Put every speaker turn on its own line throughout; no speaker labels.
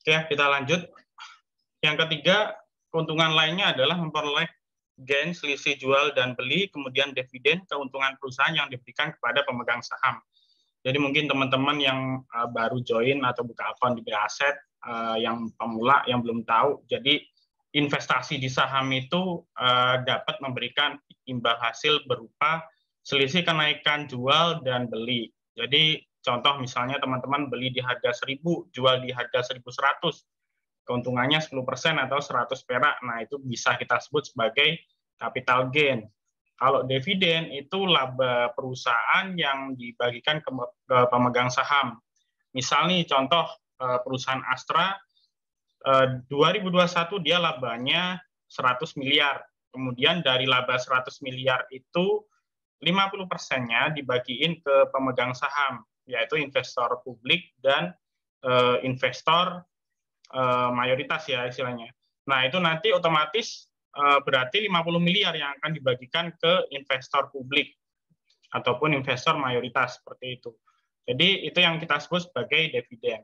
Oke, kita lanjut. Yang ketiga, keuntungan lainnya adalah memperoleh gain selisih jual dan beli, kemudian dividen keuntungan perusahaan yang diberikan kepada pemegang saham. Jadi mungkin teman-teman yang baru join atau buka akun di Aset, yang pemula, yang belum tahu, jadi investasi di saham itu dapat memberikan imbal hasil berupa selisih kenaikan jual dan beli. Jadi contoh misalnya teman-teman beli di harga 1.000, jual di harga 1.100, keuntungannya 10% atau 100 perak. Nah, itu bisa kita sebut sebagai capital gain. Kalau dividen itu laba perusahaan yang dibagikan ke pemegang saham. Misal nih contoh perusahaan Astra 2021 dia labanya 100 miliar. Kemudian dari laba 100 miliar itu 50%-nya dibagiin ke pemegang saham, yaitu investor publik dan investor mayoritas ya istilahnya. Nah, itu nanti otomatis berarti 50 miliar yang akan dibagikan ke investor publik ataupun investor mayoritas seperti itu. Jadi itu yang kita sebut sebagai dividen.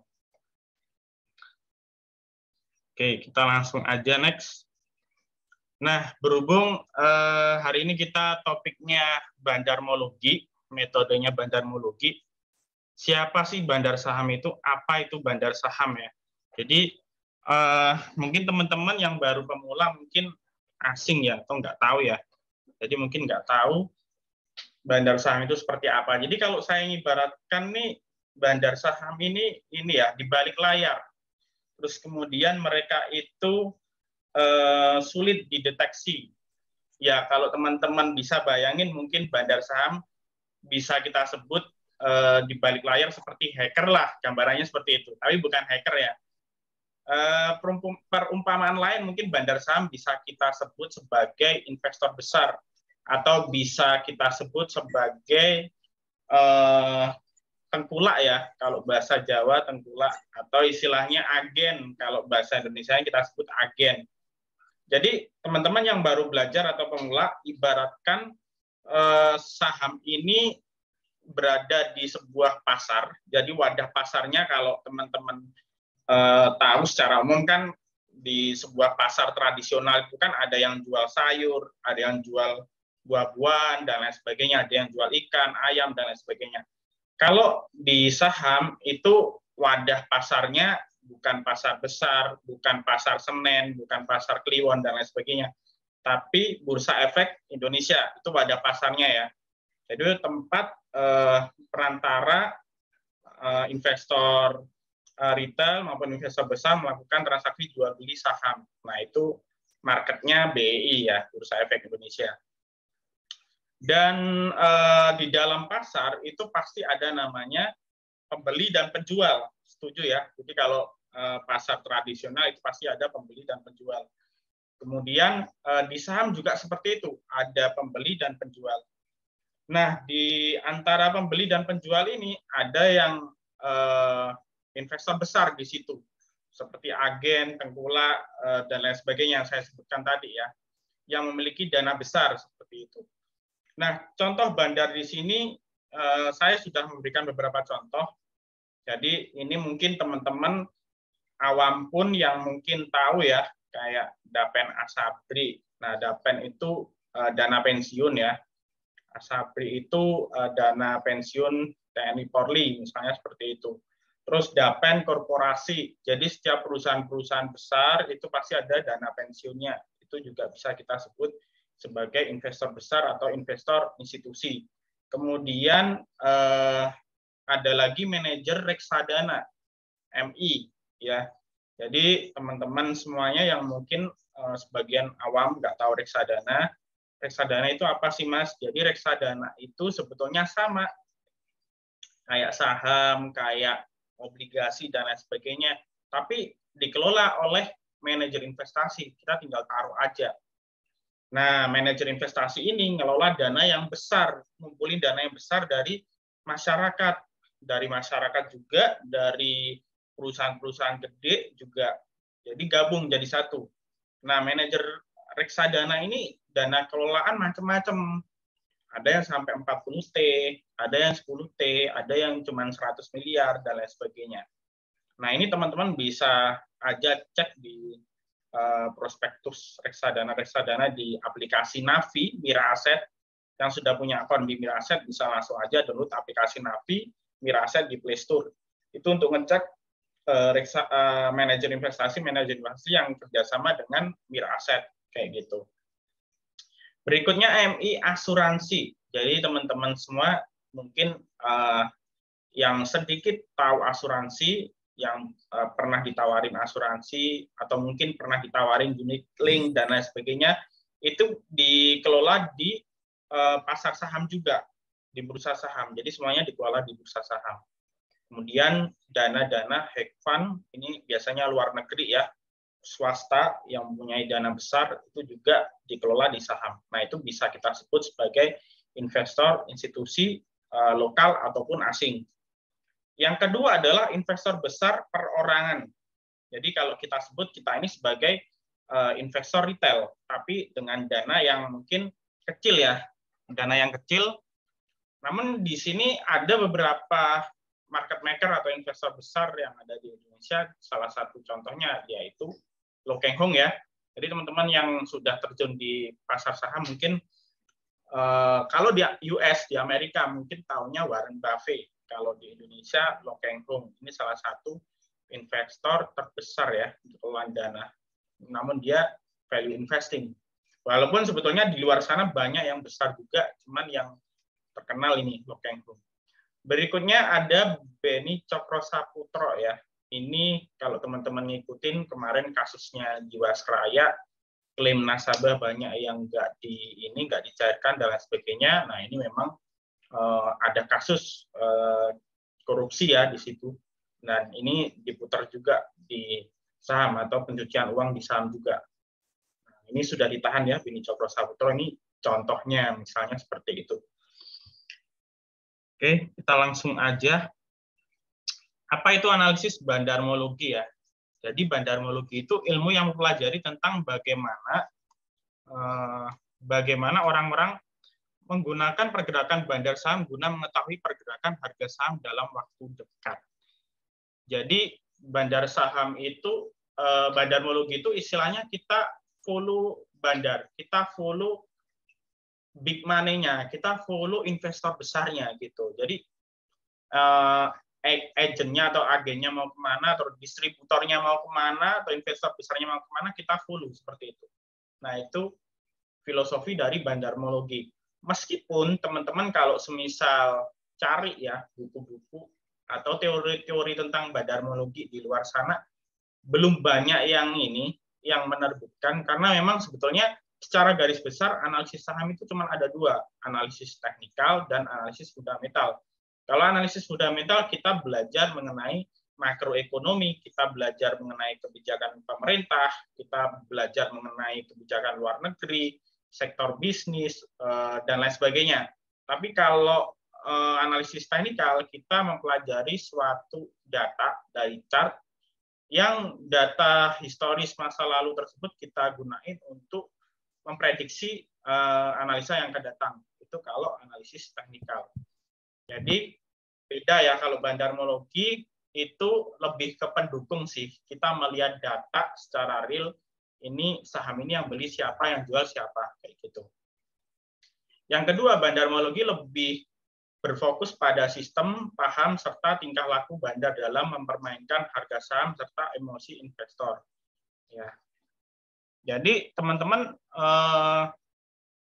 Oke, kita langsung aja next. Nah, berhubung hari ini kita topiknya bandarmologi, metodenya bandarmologi. Siapa sih bandar saham itu? Apa itu bandar saham ya? Jadi mungkin teman-teman yang baru pemula mungkin asing ya, atau nggak tahu ya. Jadi mungkin nggak tahu bandar saham itu seperti apa. Jadi kalau saya ibaratkan nih, bandar saham ini ya, di balik layar. Terus kemudian mereka itu sulit dideteksi. Ya, kalau teman-teman bisa bayangin mungkin bandar saham bisa kita sebut di balik layar seperti hacker lah, gambarannya seperti itu. Tapi bukan hacker ya. Perumpamaan lain mungkin bandar saham bisa kita sebut sebagai investor besar atau bisa kita sebut sebagai tengkulak ya, kalau bahasa Jawa tengkulak, atau istilahnya agen, kalau bahasa Indonesia kita sebut agen. Jadi teman-teman yang baru belajar atau pemula, ibaratkan saham ini berada di sebuah pasar. Jadi wadah pasarnya kalau teman-teman tahu secara umum kan di sebuah pasar tradisional itu kan ada yang jual sayur, ada yang jual buah-buahan dan lain sebagainya, ada yang jual ikan, ayam dan lain sebagainya. Kalau di saham itu wadah pasarnya bukan pasar besar, bukan pasar Senen, bukan pasar Kliwon dan lain sebagainya, tapi Bursa Efek Indonesia itu wadah pasarnya ya. Jadi tempat perantara investor retail maupun investor besar melakukan transaksi jual beli saham. Nah, itu marketnya BEI ya, Bursa Efek Indonesia. Dan di dalam pasar itu pasti ada namanya pembeli dan penjual. Setuju ya? Jadi kalau pasar tradisional itu pasti ada pembeli dan penjual. Kemudian di saham juga seperti itu, ada pembeli dan penjual. Nah, di antara pembeli dan penjual ini ada yang investor besar di situ, seperti agen, tengkulak, dan lain sebagainya yang saya sebutkan tadi ya, yang memiliki dana besar seperti itu. Nah, contoh bandar di sini saya sudah memberikan beberapa contoh. Jadi ini mungkin teman-teman awam pun yang mungkin tahu ya, kayak Dapen Asabri. Nah, Dapen itu dana pensiun ya. Asabri itu dana pensiun TNI Polri, misalnya seperti itu. Terus Dapen korporasi, jadi setiap perusahaan-perusahaan besar itu pasti ada dana pensiunnya. Itu juga bisa kita sebut sebagai investor besar atau investor institusi. Kemudian ada lagi manajer reksadana, MI, ya. Jadi teman-teman semuanya yang mungkin sebagian awam nggak tahu reksadana, reksadana itu apa sih Mas? Jadi reksadana itu sebetulnya sama kayak saham, kayak obligasi dan lain sebagainya, tapi dikelola oleh manajer investasi. Kita tinggal taruh aja. Nah, manajer investasi ini ngelola dana yang besar, ngumpulin dana yang besar dari masyarakat juga, dari perusahaan-perusahaan gede juga. Jadi gabung jadi satu. Nah, manajer reksadana ini dana kelolaan macam-macam. Ada yang sampai 40T, ada yang 10T, ada yang cuma 100 miliar, dan lain sebagainya. Nah, ini teman-teman bisa aja cek di prospektus reksadana di aplikasi Navi Mira Aset. Yang sudah punya akun di Mira Aset bisa langsung aja download aplikasi Navi Mira Aset di Play Store. Itu untuk ngecek manajer investasi yang kerjasama dengan Mira Aset kayak gitu. Berikutnya AMI asuransi. Jadi teman-teman semua mungkin yang sedikit tahu asuransi, yang pernah ditawarin asuransi atau mungkin pernah ditawarin unit link dan lain sebagainya, itu dikelola di pasar saham juga, di bursa saham. Jadi semuanya dikelola di bursa saham. Kemudian dana-dana hedge fund ini biasanya luar negeri ya, swasta yang mempunyai dana besar itu juga dikelola di saham. Nah, itu bisa kita sebut sebagai investor institusi lokal ataupun asing. Yang kedua adalah investor besar perorangan. Jadi kalau kita sebut kita ini sebagai investor retail, tapi dengan dana yang mungkin kecil ya, dana yang kecil. Namun di sini ada beberapa market maker atau investor besar yang ada di Indonesia. Salah satu contohnya yaitu Lo Keng Hong ya. Jadi teman-teman yang sudah terjun di pasar saham mungkin kalau di US, di Amerika mungkin tahunya Warren Buffett. Kalau di Indonesia Lo Keng Hong ini salah satu investor terbesar ya untuk pengelolaan dana. Namun dia value investing. Walaupun sebetulnya di luar sana banyak yang besar juga, cuman yang terkenal ini Lo Keng Hong. Berikutnya ada Beni Cokrosaputra ya. Ini kalau teman-teman ngikutin kemarin kasusnya Jiwasraya, klaim nasabah banyak yang nggak dicairkan dan lain sebagainya. Nah, ini memang ada kasus korupsi ya di situ. Dan ini diputar juga di saham atau pencucian uang di saham juga. Nah, ini sudah ditahan ya Beni Cokrosaputra, ini contohnya misalnya seperti itu. Oke, kita langsung aja. Apa itu analisis bandarmologi ya? Jadi bandarmologi itu ilmu yang mempelajari tentang bagaimana orang-orang menggunakan pergerakan bandar saham guna mengetahui pergerakan harga saham dalam waktu dekat. Jadi bandarmologi itu istilahnya kita follow bandar, kita follow big money-nya, kita follow investor besarnya gitu. Jadi agennya atau agennya mau kemana, atau distributornya mau kemana, atau investor besarnya mau kemana, kita follow seperti itu. Nah, itu filosofi dari bandarmologi. Meskipun teman-teman kalau semisal cari ya buku-buku atau teori-teori tentang bandarmologi di luar sana, belum banyak yang menerbitkan, karena memang sebetulnya secara garis besar analisis saham itu cuma ada dua, analisis teknikal dan analisis fundamental. Kalau analisis fundamental kita belajar mengenai makroekonomi, kita belajar mengenai kebijakan pemerintah, kita belajar mengenai kebijakan luar negeri, sektor bisnis, dan lain sebagainya. Tapi kalau analisis teknikal, kita mempelajari suatu data dari chart yang data historis masa lalu tersebut kita gunain untuk memprediksi analisa yang akan datang. Itu kalau analisis teknikal. Jadi beda ya, kalau bandarmologi itu lebih ke pendukung sih. Kita melihat data secara real, ini saham ini yang beli siapa, yang jual siapa, kayak gitu. Yang kedua, bandarmologi lebih berfokus pada sistem, paham, serta tingkah laku bandar dalam mempermainkan harga saham serta emosi investor. Ya. Jadi teman-teman,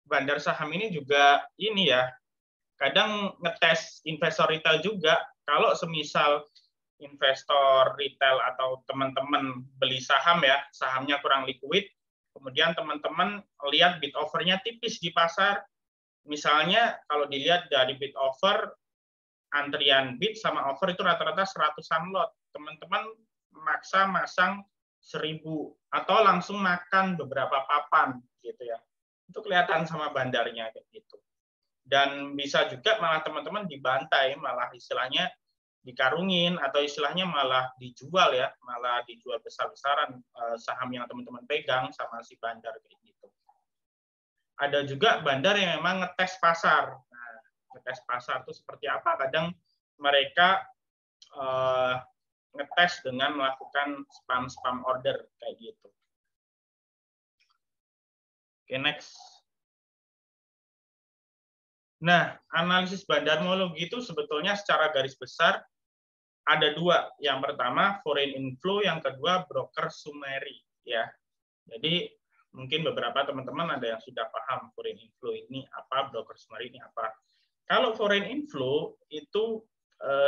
bandar saham ini juga ini ya, kadang ngetes investor retail juga. Kalau semisal investor retail atau teman-teman beli saham ya, sahamnya kurang liquid, kemudian teman-teman lihat bid offer-nya tipis di pasar. Misalnya kalau dilihat dari bid offer, antrian bid sama offer itu rata-rata 100-an lot. Teman-teman maksa masang 1000 atau langsung makan beberapa papan gitu ya. Itu kelihatan sama bandarnya kayak gitu. Dan bisa juga malah teman-teman dibantai, malah istilahnya dikarungin atau istilahnya malah dijual ya, malah dijual besar-besaran saham yang teman-teman pegang sama si bandar kayak gitu. Ada juga bandar yang memang ngetes pasar. Ngetes pasar itu seperti apa? Kadang mereka ngetes dengan melakukan spam order kayak gitu. Oke, next. Nah, analisis bandarmologi itu sebetulnya secara garis besar ada dua. Yang pertama foreign inflow, yang kedua broker summary ya. Jadi mungkin beberapa teman-teman ada yang sudah paham foreign inflow ini apa, broker summary ini apa. Kalau foreign inflow itu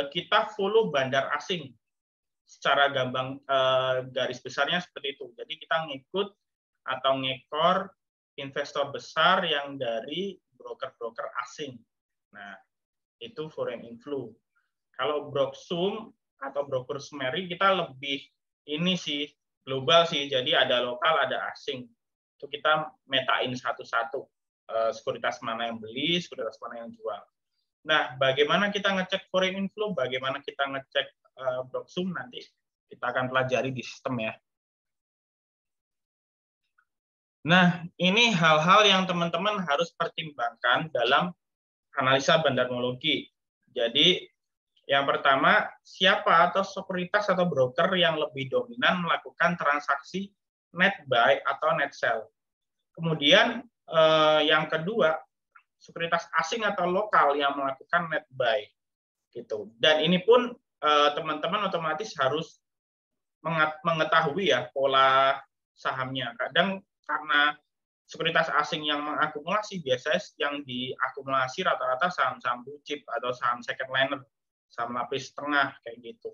kita follow bandar asing. Secara gampang garis besarnya seperti itu. Jadi kita ngikut atau ngekor investor besar yang dari broker-broker asing. Nah, itu foreign inflow. Kalau broksum atau broker summary kita lebih ini sih global sih. Jadi ada lokal, ada asing. Itu kita metain satu-satu. Sekuritas mana yang beli, sekuritas mana yang jual. Nah, bagaimana kita ngecek foreign inflow, bagaimana kita ngecek broksum nanti kita akan pelajari di sistem ya. Nah, ini hal-hal yang teman-teman harus pertimbangkan dalam analisa bandarmologi. Jadi, yang pertama, siapa atau sekuritas atau broker yang lebih dominan melakukan transaksi net buy atau net sell. Kemudian, yang kedua, sekuritas asing atau lokal yang melakukan net buy. Gitu. Dan ini pun teman-teman otomatis harus mengetahui ya pola sahamnya. Kadang karena sekuritas asing yang mengakumulasi, biasanya yang diakumulasi rata-rata saham-saham blue chip atau saham second liner, saham lapis tengah kayak gitu.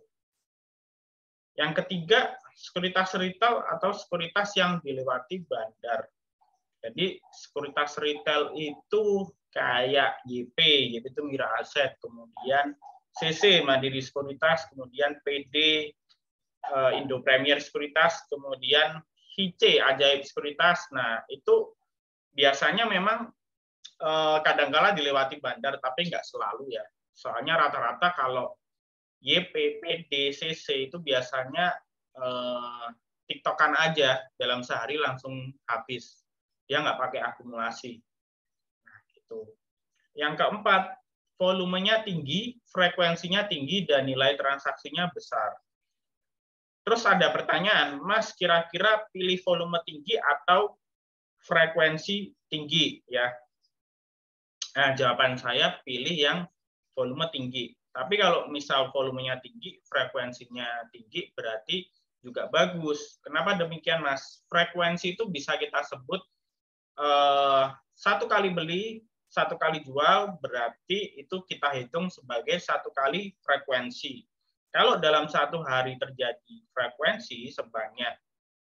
Yang ketiga, sekuritas retail atau sekuritas yang dilewati bandar. Jadi sekuritas retail itu kayak YP, YP itu Mira Aset, kemudian CC Mandiri Sekuritas, kemudian PD Indo Premier Sekuritas, kemudian HIC Ajaib Sekuritas. Nah, itu biasanya memang kadang-kala dilewati bandar, tapi nggak selalu ya. Soalnya rata-rata kalau YP, PD, CC itu biasanya tiktokan aja, dalam sehari langsung habis. Dia nggak pakai akumulasi. Nah, gitu. Yang keempat, volumenya tinggi, frekuensinya tinggi, dan nilai transaksinya besar. Terus ada pertanyaan, Mas, kira-kira pilih volume tinggi atau frekuensi tinggi ya? Nah, jawaban saya pilih yang volume tinggi. Tapi kalau misal volumenya tinggi, frekuensinya tinggi, berarti juga bagus. Kenapa demikian, Mas? Frekuensi itu bisa kita sebut satu kali beli, satu kali jual, berarti itu kita hitung sebagai satu kali frekuensi. Kalau dalam satu hari terjadi frekuensi sebanyak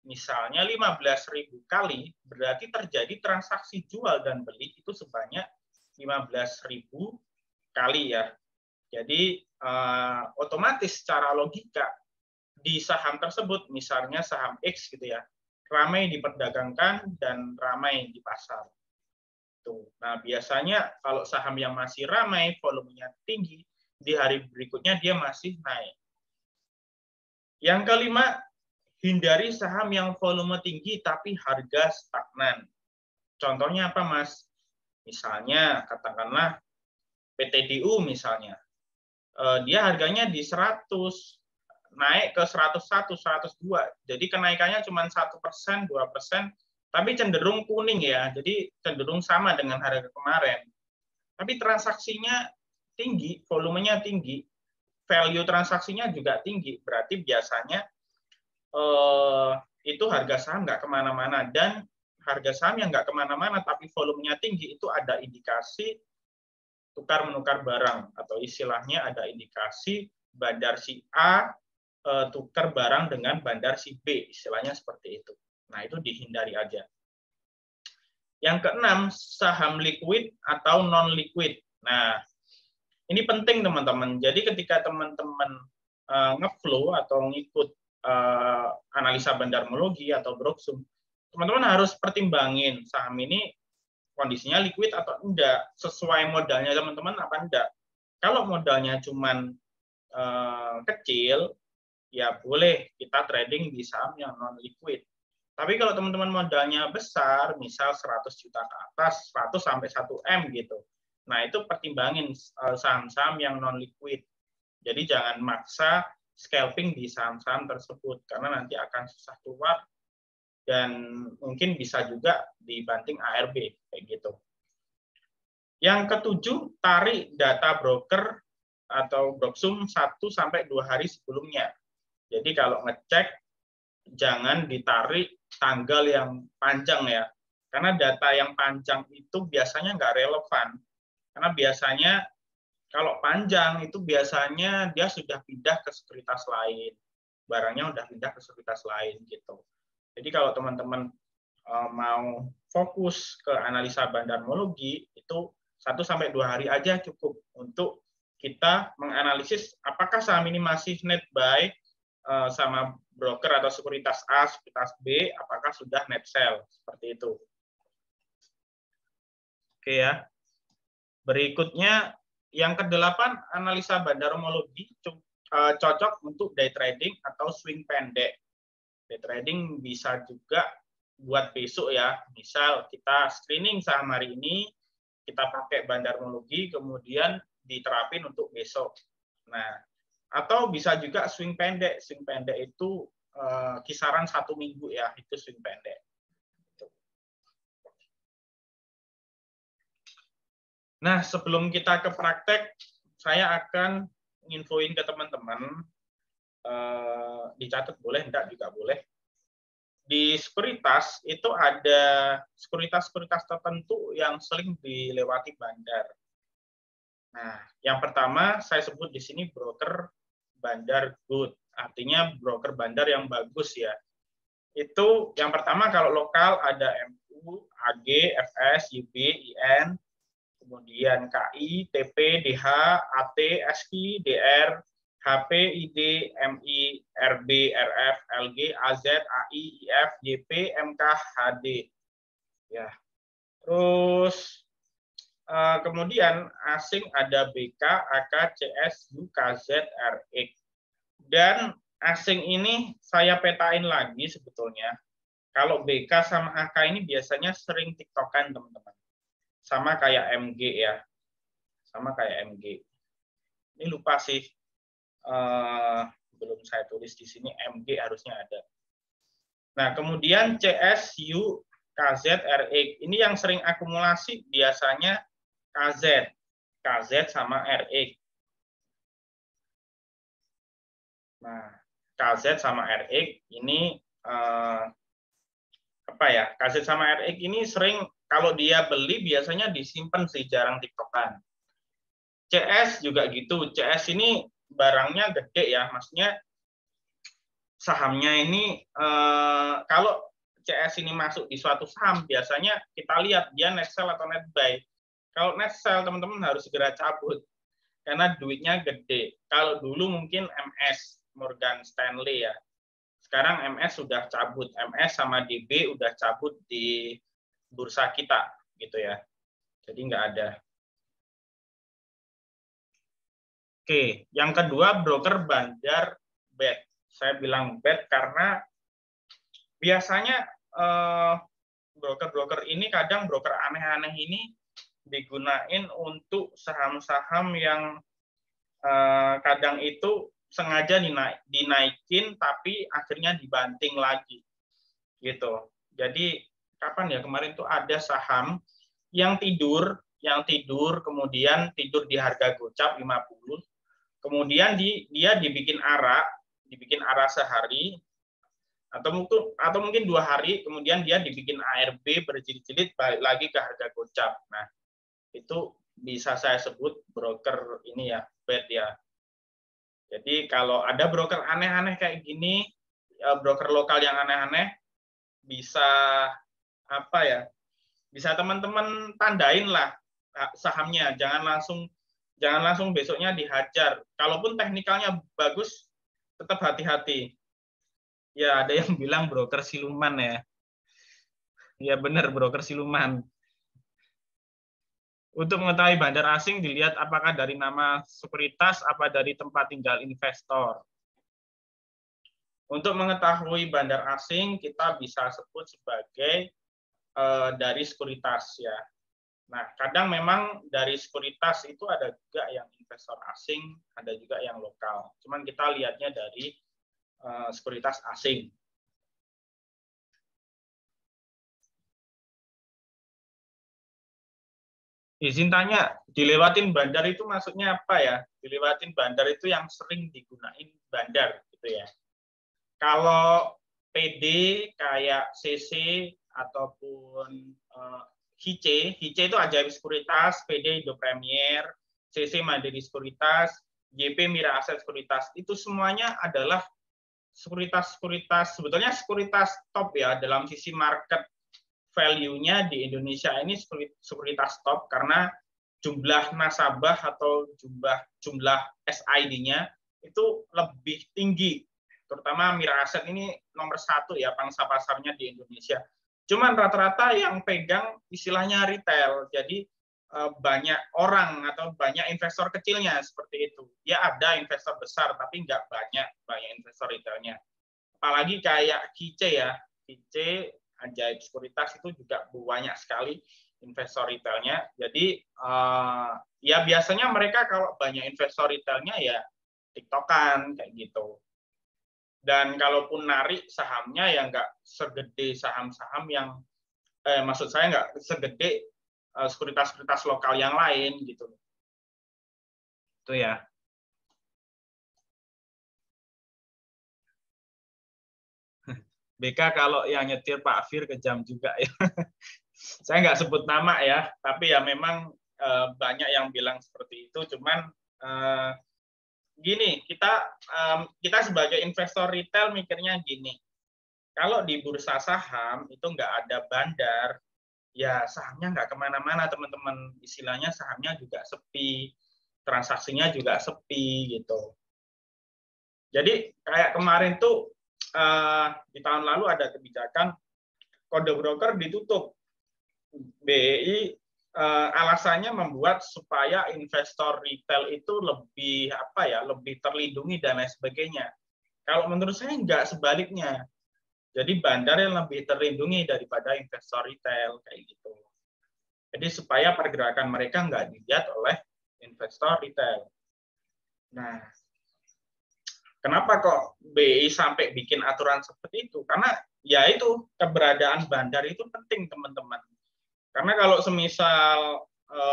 misalnya 15.000 kali, berarti terjadi transaksi jual dan beli itu sebanyak 15.000 kali ya. Jadi otomatis secara logika di saham tersebut, misalnya saham X gitu ya, ramai diperdagangkan dan ramai di pasar. Tuh. Nah, biasanya kalau saham yang masih ramai, volumenya tinggi, di hari berikutnya dia masih naik. Yang kelima, hindari saham yang volume tinggi tapi harga stagnan. Contohnya apa, Mas? Misalnya, katakanlah PTDU misalnya. Dia harganya di 100, naik ke 101, 102. Jadi kenaikannya cuma 1%, 2%, tapi cenderung kuning ya. Jadi cenderung sama dengan harga kemarin. Tapi transaksinya tinggi, volumenya tinggi, value transaksinya juga tinggi, berarti biasanya itu harga saham nggak kemana-mana. Dan harga saham yang nggak kemana-mana tapi volumenya tinggi itu ada indikasi tukar-menukar barang, atau istilahnya ada indikasi bandar si A tukar barang dengan bandar si B, istilahnya seperti itu. Nah, itu dihindari aja. Yang keenam, saham liquid atau non-liquid. Nah, ini penting teman-teman. Jadi ketika teman-teman ngeflow atau ngikut analisa bandarmologi atau broksum, teman-teman harus pertimbangin saham ini kondisinya liquid atau enggak, sesuai modalnya teman-teman apa enggak. Kalau modalnya cuman kecil, ya boleh kita trading di saham yang non-liquid. Tapi kalau teman-teman modalnya besar, misal 100 juta ke atas, 100 sampai 1 M gitu, nah, itu pertimbangin saham-saham yang non-liquid. Jadi jangan maksa scalping di saham-saham tersebut karena nanti akan susah keluar dan mungkin bisa juga dibanting ARB kayak gitu. Yang ketujuh, tarik data broker atau Broksum 1-2 hari sebelumnya. Jadi kalau ngecek jangan ditarik tanggal yang panjang ya. Karena data yang panjang itu biasanya nggak relevan. Karena biasanya kalau panjang itu biasanya dia sudah pindah ke sekuritas lain. Barangnya udah pindah ke sekuritas lain gitu. Jadi kalau teman-teman mau fokus ke analisa bandarmologi itu 1-2 hari aja cukup untuk kita menganalisis apakah saham ini masih net buy sama broker atau sekuritas A, sekuritas B, apakah sudah net sell seperti itu. Oke ya. Berikutnya yang ke-8, analisa bandarmologi cocok untuk day trading atau swing pendek. Day trading bisa juga buat besok ya. Misal kita screening saham hari ini, kita pakai bandarmologi, kemudian diterapin untuk besok. Nah, atau bisa juga swing pendek. Swing pendek itu kisaran 1 minggu ya, itu swing pendek. Nah, sebelum kita ke praktek, saya akan nginfoin ke teman-teman, dicatat boleh, enggak juga boleh. Di sekuritas itu ada sekuritas-sekuritas tertentu yang sering dilewati bandar. Nah, yang pertama saya sebut di sini broker bandar good, artinya broker bandar yang bagus ya. Itu yang pertama kalau lokal ada MU, AG, FS, YB, IN, kemudian KI, TP, DH, AT, SK, DR, HP, ID, MI, RB, RF, LG, AZ, AI, IF, YP, MK, HD. Ya. Terus kemudian asing ada BK, AK, CS, UKZ, RX. Dan asing ini saya petain lagi sebetulnya. Kalau BK sama AK ini biasanya sering tiktokan teman-teman. Sama kayak MG ya. Sama kayak MG. Ini lupa sih. Belum saya tulis di sini, MG harusnya ada. Nah, kemudian CS, U, KZ, RX. Ini yang sering akumulasi biasanya KZ. KZ sama RX. Nah, KZ sama RX ini apa ya? KZ sama RX ini sering kalau dia beli biasanya disimpan sih, jarang tiktokan. CS juga gitu. CS ini barangnya gede ya, maksudnya sahamnya ini kalau CS ini masuk di suatu saham biasanya kita lihat dia net sell atau net buy. Kalau net sell teman-teman harus segera cabut karena duitnya gede. Kalau dulu mungkin MS Morgan Stanley ya. Sekarang MS sudah cabut, MS sama DB udah cabut di bursa kita gitu ya. Jadi nggak ada. Oke, yang kedua broker bandar bet. Saya bilang bet karena biasanya broker-broker ini kadang broker aneh-aneh ini digunain untuk saham-saham yang kadang itu sengaja dinaikin tapi akhirnya dibanting lagi gitu. Jadi kapan ya kemarin tuh ada saham yang tidur kemudian tidur di harga gocap 50, kemudian dia dibikin arah sehari atau mungkin 2 hari, kemudian dia dibikin ARB berjilid-jilid balik lagi ke harga gocap. Nah, itu bisa saya sebut broker ini ya, bet ya. Jadi kalau ada broker aneh-aneh kayak gini, broker lokal yang aneh-aneh, bisa apa ya? Bisa teman-teman tandain lah sahamnya, jangan langsung besoknya dihajar. Kalaupun teknikalnya bagus, tetap hati-hati. Ya, ada yang bilang broker siluman ya. Ya benar, broker siluman. Untuk mengetahui bandar asing dilihat apakah dari nama sekuritas, apa dari tempat tinggal investor. Untuk mengetahui bandar asing kita bisa sebut sebagai dari sekuritas ya. Nah, kadang memang dari sekuritas itu ada juga yang investor asing, ada juga yang lokal. Cuman kita lihatnya dari sekuritas asing. Izin tanya, dilewatin bandar itu maksudnya apa ya? Dilewatin bandar itu yang sering digunain bandar, gitu ya. Kalau PD kayak CC ataupun HICE itu Ajaib Sekuritas, PD Indo Premier, CC Mandiri Sekuritas, JP Mira Aset Sekuritas, itu semuanya adalah sekuritas-sekuritas, sebetulnya sekuritas top ya dalam sisi market value-nya di Indonesia ini sekuritas top karena jumlah nasabah atau jumlah SID-nya itu lebih tinggi. Terutama Mira Aset ini nomor 1 ya pangsa pasarnya di Indonesia. Cuman rata-rata yang pegang istilahnya retail. Jadi banyak orang atau banyak investor kecilnya seperti itu. Ya ada investor besar tapi nggak banyak investor retailnya. Apalagi kayak KICE ya. KICE Ajaib Sekuritas itu juga banyak sekali investor retailnya. Jadi ya biasanya mereka kalau banyak investor retailnya ya TikTokan kayak gitu. Dan kalaupun narik sahamnya ya nggak segede saham-saham yang maksud saya nggak segede sekuritas-sekuritas lokal yang lain gitu. Itu ya. BK kalau yang nyetir Pak Fir kejam juga ya. Saya nggak sebut nama ya, tapi ya memang banyak yang bilang seperti itu. Cuman gini, kita sebagai investor retail mikirnya gini, kalau di bursa saham itu nggak ada bandar, ya sahamnya nggak kemana-mana teman-teman. Istilahnya sahamnya juga sepi, transaksinya juga sepi gitu. Jadi kayak kemarin tuh di tahun lalu ada kebijakan kode broker ditutup. BEI alasannya membuat supaya investor retail itu lebih terlindungi dan lain sebagainya. Kalau menurut saya nggak, sebaliknya. Jadi bandar yang lebih terlindungi daripada investor retail kayak gitu. Jadi supaya pergerakan mereka nggak dilihat oleh investor retail. Nah, kenapa kok BI sampai bikin aturan seperti itu? Karena ya itu keberadaan bandar itu penting teman-teman. Karena kalau semisal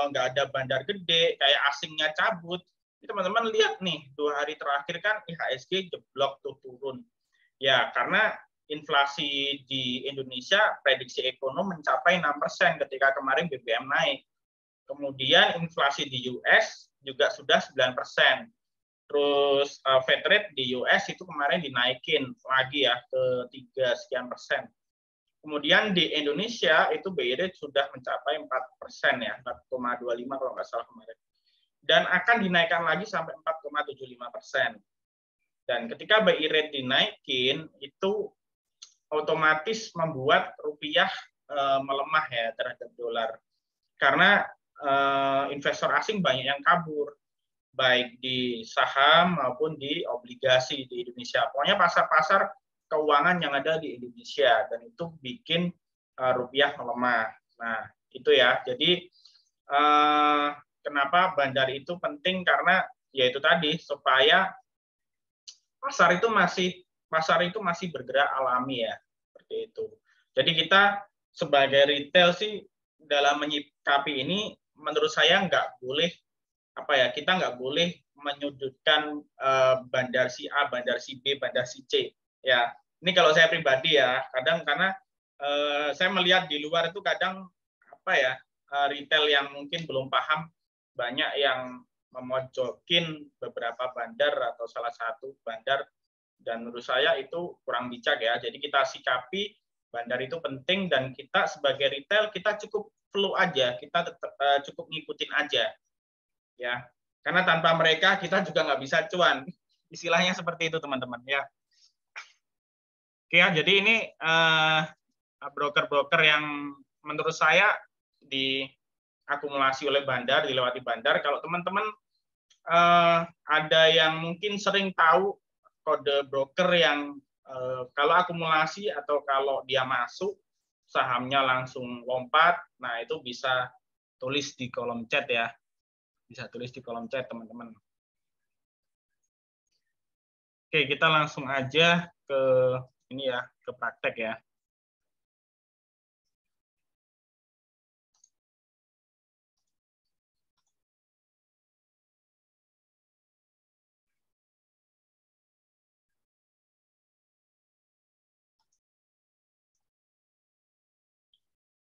nggak ada bandar gede, kayak asingnya cabut, teman-teman lihat nih 2 hari terakhir kan IHSG jeblok tuh turun. Ya karena inflasi di Indonesia prediksi ekonom mencapai 6% ketika kemarin BBM naik. Kemudian inflasi di US juga sudah 9%. Terus Fed rate di US itu kemarin dinaikin lagi ya ke 3 sekian persen. Kemudian di Indonesia itu BI rate sudah mencapai 4% ya, 4,25 kalau nggak salah kemarin. Dan akan dinaikkan lagi sampai 4,75%. Dan ketika BI rate dinaikin, itu otomatis membuat rupiah melemah ya terhadap dolar. Karena investor asing banyak yang kabur, baik di saham maupun di obligasi di Indonesia. Pokoknya pasar-pasar keuangan yang ada di Indonesia, dan itu bikin rupiah melemah. Nah, itu ya. Jadi kenapa bandar itu penting, karena yaitu tadi supaya pasar itu masih bergerak alami ya, seperti itu. Jadi kita sebagai retail sih dalam menyikapi ini menurut saya kita nggak boleh menyudutkan bandar si A, bandar si B, bandar si C. Ya, ini kalau saya pribadi ya, kadang karena saya melihat di luar itu kadang retail yang mungkin belum paham, banyak yang memojokin beberapa bandar atau salah satu bandar, dan menurut saya itu kurang bijak ya. Jadi kita sikapi bandar itu penting, dan kita sebagai retail kita cukup flow aja, kita tetap cukup ngikutin aja ya, karena tanpa mereka kita juga nggak bisa cuan, istilahnya seperti itu teman-teman ya. Oke ya, jadi ini broker-broker yang menurut saya diakumulasi oleh bandar, dilewati bandar. Kalau teman-teman ada yang mungkin sering tahu kode broker yang kalau akumulasi atau kalau dia masuk sahamnya langsung lompat, nah itu bisa tulis di kolom chat ya. Bisa tulis di kolom chat, teman-teman. Oke, kita langsung aja ke ini ya, ke praktek ya.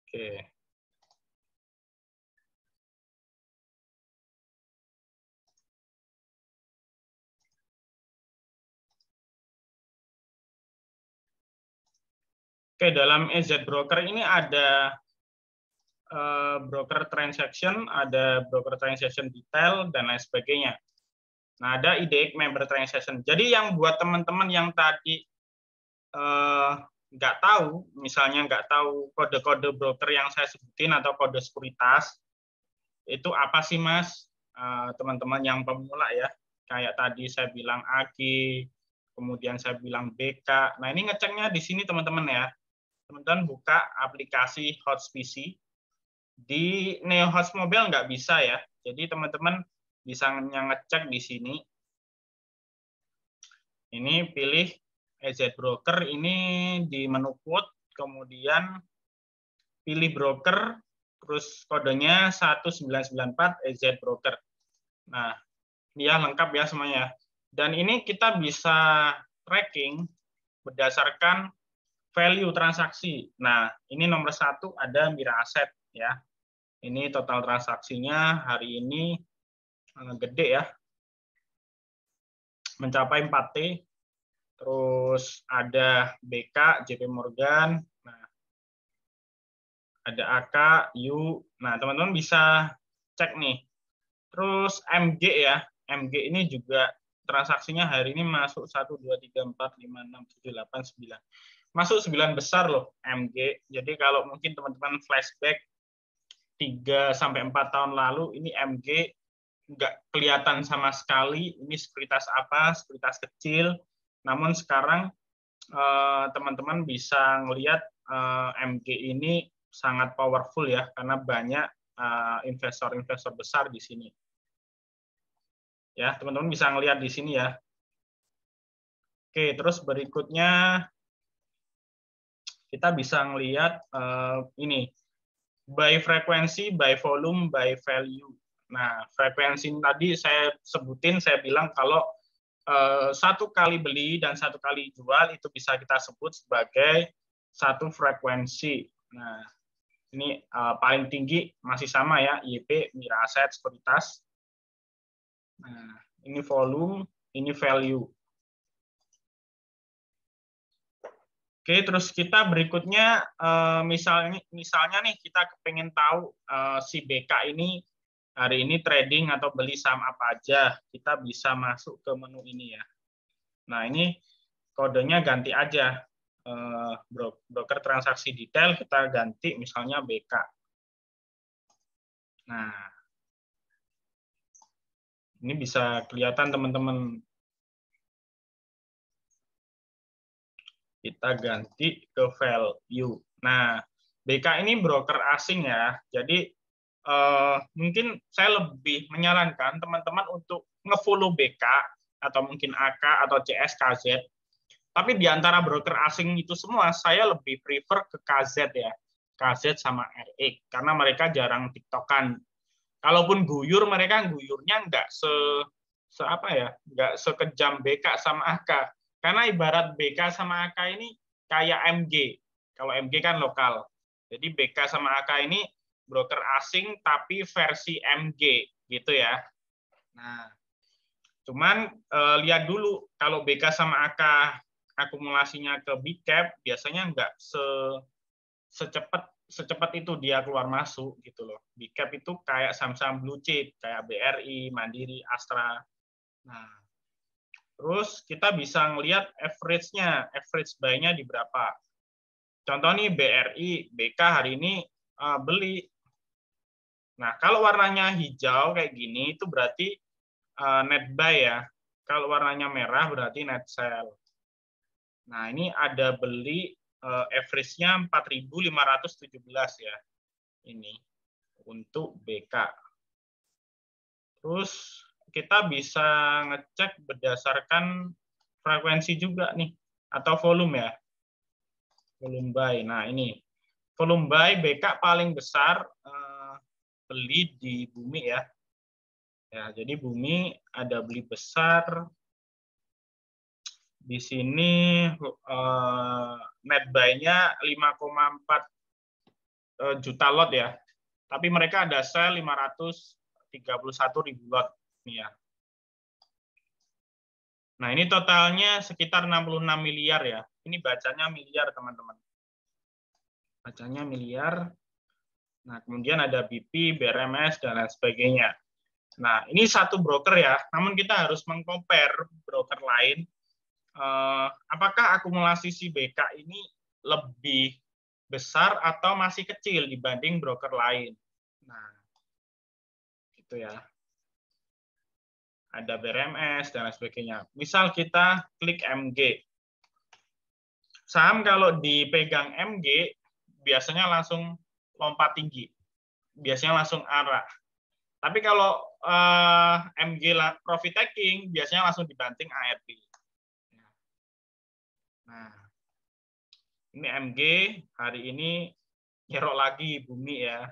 Oke. Oke, dalam EZ Broker ini ada broker transaction, ada broker transaction detail, dan lain sebagainya. Nah, ada IDX member transaction. Jadi yang buat teman-teman yang tadi nggak tahu, misalnya nggak tahu kode-kode broker yang saya sebutin atau kode sekuritas, itu apa sih, Mas? Teman-teman yang pemula ya, kayak tadi saya bilang AG, kemudian saya bilang BK. Nah, ini ngeceknya di sini, teman-teman ya. Teman-teman buka aplikasi HotSPC. Di NeoHost Mobile nggak bisa ya. Jadi teman-teman bisa ngecek di sini. Ini pilih EZ Broker, ini di menu quote, kemudian pilih broker, terus kodenya 1994 EZ Broker. Nah, ini ya lengkap ya semuanya. Dan ini kita bisa tracking berdasarkan value transaksi. Nah, ini nomor 1 ada Mira Asset ya. Ini total transaksinya hari ini gede ya, mencapai 4T. Terus ada BK, JP Morgan, nah, ada AK, U. Nah, teman-teman bisa cek nih. Terus MG ya, MG ini juga transaksinya hari ini masuk 1, 2, 3, 4, 5, 6, 7, 8, 9. Masuk 9 besar loh MG. Jadi kalau mungkin teman-teman flashback 3-4 tahun lalu, ini MG nggak kelihatan sama sekali, ini sekuritas apa, sekuritas kecil, namun sekarang teman-teman bisa ngelihat MG ini sangat powerful ya, karena banyak investor-investor besar di sini. Ya, teman-teman bisa ngelihat di sini ya. Oke, terus berikutnya kita bisa ngelihat ini, by frekuensi, by volume, by value. Nah, frekuensi tadi saya sebutin, saya bilang kalau 1 kali beli dan 1 kali jual itu bisa kita sebut sebagai 1 frekuensi. Nah, ini paling tinggi masih sama ya, YP, Mira Asset, sekuritas. Nah, ini volume, ini value. Oke, terus kita berikutnya misalnya nih kita pengen tahu si BK ini hari ini trading atau beli saham apa aja, kita bisa masuk ke menu ini ya. Nah, ini kodenya ganti aja. Broker transaksi detail kita ganti misalnya BK. Nah, ini bisa kelihatan teman-teman. Kita ganti ke value. Nah, BK ini broker asing ya. Jadi mungkin saya lebih menyarankan teman-teman untuk nge-follow BK atau mungkin AK atau CS, KZ. Tapi di antara broker asing itu semua, saya lebih prefer ke KZ ya. KZ sama RX, karena mereka jarang tiktokan. Kalaupun guyur, mereka guyurnya nggak apa ya, nggak sekejam BK sama AK. Karena ibarat BK sama AK ini kayak MG. Kalau MG kan lokal. Jadi BK sama AK ini broker asing tapi versi MG gitu ya. Nah, cuman lihat dulu kalau BK sama AK akumulasinya ke big cap biasanya nggak secepat itu dia keluar masuk gitu loh. Big cap itu kayak saham-saham blue chip kayak BRI, Mandiri, Astra. Nah, terus kita bisa ngelihat average-nya, average buy-nya di berapa. Contoh nih BRI, BK hari ini beli. Nah, kalau warnanya hijau kayak gini itu berarti net buy ya. Kalau warnanya merah berarti net sell. Nah, ini ada beli average-nya 4.517 ya. Ini. untuk BK. Terus kita bisa ngecek berdasarkan frekuensi juga nih, atau volume ya. Volume buy. Nah, ini volume buy BK paling besar beli di Bumi ya. Ya, jadi Bumi ada beli besar di sini, net buy-nya 5,4 juta lot ya. Tapi mereka ada sell 531.000 lot nih ya. Nah, ini totalnya sekitar 66 miliar ya. Ini bacanya miliar, teman-teman. Bacanya miliar. Nah, kemudian ada BP, BRMS, dan lain sebagainya. Nah, ini satu broker ya, namun kita harus meng-compare broker lain. Apakah akumulasi si BK ini lebih besar atau masih kecil dibanding broker lain? Nah, gitu ya. Ada BRMS, dan lain sebagainya. Misal kita klik MG. Saham kalau dipegang MG, biasanya langsung lompat tinggi. Biasanya langsung arah. Tapi kalau MG profit taking biasanya langsung dibanting ARB. Nah, ini MG hari ini nyerok lagi Bumi ya.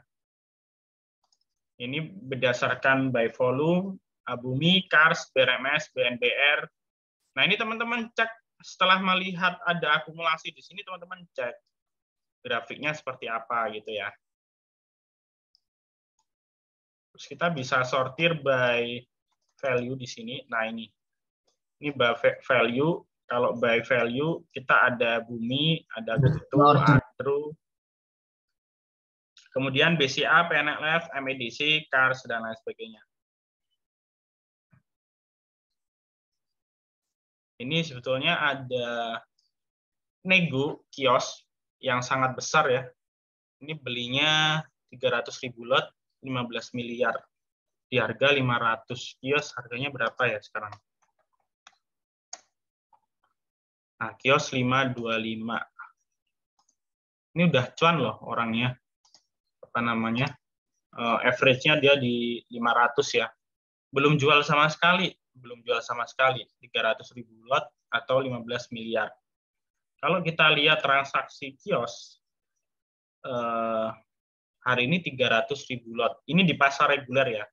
Ini berdasarkan by volume, Bumi, Kars, BRMS, BNBR. Nah, ini teman-teman cek setelah melihat ada akumulasi di sini, teman-teman cek grafiknya seperti apa gitu ya. Terus kita bisa sortir by value di sini. Nah, ini by value. Kalau by value kita ada Bumi, ada Goto, Adro, kemudian BCA, PNLF, MEDC, Kars, dan lain sebagainya. Ini sebetulnya ada nego kios yang sangat besar ya. Ini belinya 300.000 lot, 15 miliar. Di harga 500 kios, harganya berapa ya sekarang? Nah, kios 525. Ini udah cuan loh orangnya. Apa namanya? Average-nya dia di 500 ya. Belum jual sama sekali. 300.000 lot atau 15 miliar. Kalau kita lihat transaksi kios, hari ini 300.000 lot. Ini di pasar reguler ya.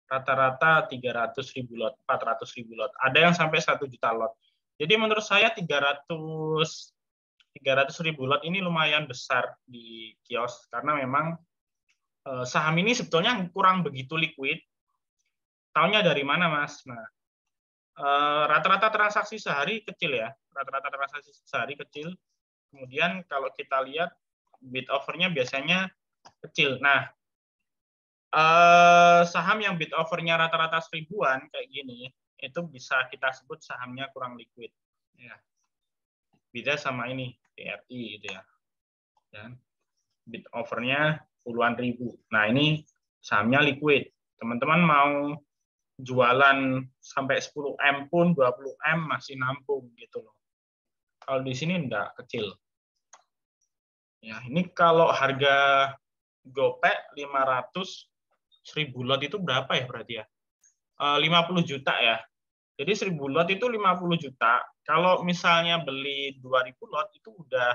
Rata-rata 300.000 lot, 400.000 lot. Ada yang sampai 1 juta lot. Jadi menurut saya 300.000 lot ini lumayan besar di kios karena memang saham ini sebetulnya kurang begitu liquid. Taunya dari mana, Mas? Nah, rata-rata transaksi sehari kecil ya. Rata-rata transaksi sehari kecil. Kemudian kalau kita lihat bid offer-nya biasanya kecil. Nah, saham yang bid offer-nya rata-rata 1000-an kayak gini, itu bisa kita sebut sahamnya kurang liquid. Ya. Beda sama ini, TRI gitu ya. Dan bid offer-nya puluhan ribu. Nah, ini sahamnya liquid. Teman-teman mau jualan sampai 10M pun, 20M masih nampung gitu loh. Kalau di sini enggak, kecil. Ya, ini kalau harga Gopek 1.000 lot itu berapa ya berarti ya? 50 juta ya. Jadi 1.000 lot itu 50 juta. Kalau misalnya beli 2.000 lot itu udah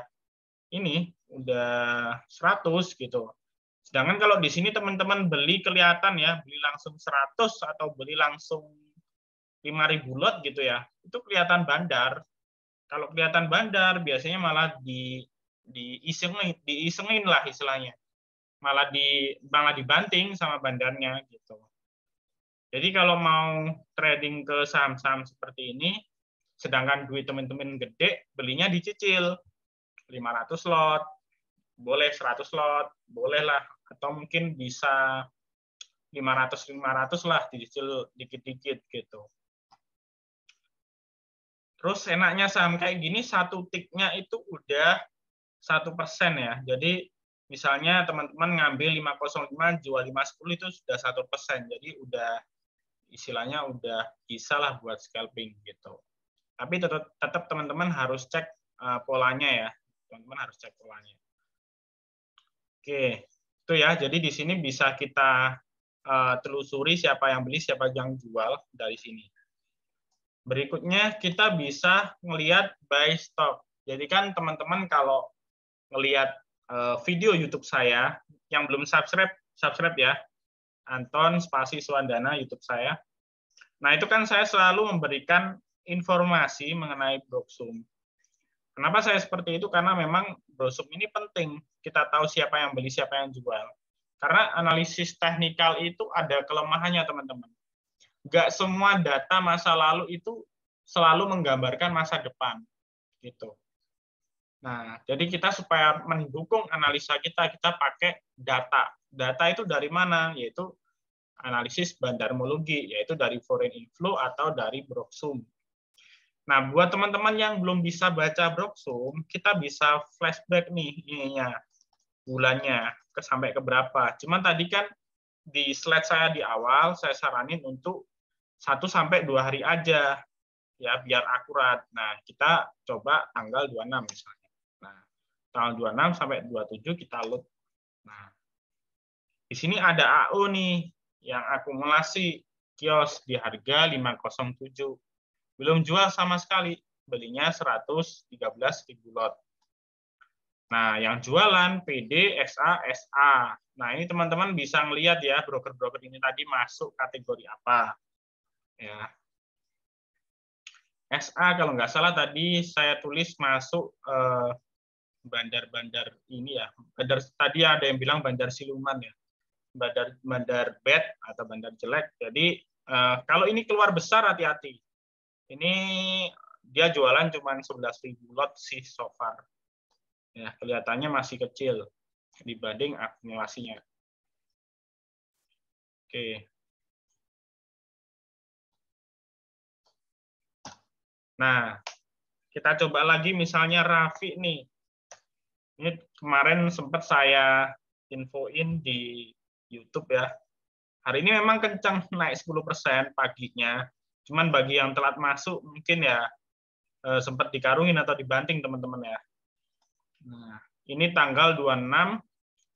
100 gitu. Sedangkan kalau di sini teman-teman beli kelihatan ya, beli langsung 100 atau beli langsung 5.000 lot gitu ya, itu kelihatan bandar. Kalau kelihatan bandar biasanya malah diisengin lah istilahnya. Malah dibanting sama bandarnya gitu. Jadi kalau mau trading ke saham-saham seperti ini, sedangkan duit teman-teman gede, belinya dicicil. 500 lot, boleh 100 lot, boleh lah. Atau mungkin bisa 500 lah, dicicil dikit-dikit gitu. Terus enaknya saham kayak gini, satu tiknya itu udah 1% ya. Jadi misalnya teman-teman ngambil 505, jual 510 itu sudah 1%. Jadi udah istilahnya udah bisa lah buat scalping gitu. Tapi tetap teman-teman harus cek polanya ya. Teman-teman harus cek polanya. Oke, Itu ya, jadi di sini bisa kita telusuri siapa yang beli, siapa yang jual dari sini. Berikutnya kita bisa melihat buy stop. Jadi kan teman-teman kalau melihat video YouTube saya yang belum subscribe ya, Anton Spasi Suwandana YouTube saya. Nah, itu kan saya selalu memberikan informasi mengenai Broksum. Kenapa saya seperti itu? Karena memang Broksum ini penting. Kita tahu siapa yang beli, siapa yang jual. Karena analisis teknikal itu ada kelemahannya, teman-teman. Nggak semua data masa lalu itu selalu menggambarkan masa depan. Gitu. Nah, jadi kita supaya mendukung analisa kita pakai data. Data itu dari mana? Yaitu analisis bandarmologi, yaitu dari foreign inflow atau dari Broksum. Nah, buat teman-teman yang belum bisa baca Broksum, kita bisa flashback nih ininya, bulannya, sampai ke berapa. Cuman tadi kan di slide saya di awal, saya saranin untuk 1-2 hari aja, ya biar akurat. Nah, kita coba tanggal 26 misalnya. Nah, tanggal 26 sampai 27 kita load. Nah, di sini ada AO nih, yang akumulasi kios di harga 507. Belum jual sama sekali, belinya 113.000 lot. Nah, yang jualan PD, SA, SA. Nah, ini teman-teman bisa ngelihat ya, broker-broker ini tadi masuk kategori apa. Ya. SA kalau nggak salah tadi saya tulis masuk bandar-bandar ini ya. Tadi ada yang bilang bandar siluman ya. Bandar bad atau bandar jelek. Jadi kalau ini keluar besar hati-hati. Ini dia jualan cuma 11.000 lot sih so far. Ya, kelihatannya masih kecil dibanding akumulasinya. Oke. Nah, kita coba lagi misalnya Raffi nih. Ini kemarin sempat saya infoin di YouTube ya. Hari ini memang kencang naik 10% paginya. Cuman bagi yang telat masuk mungkin ya sempat dikarungin atau dibanting teman-teman ya. Nah, ini tanggal 26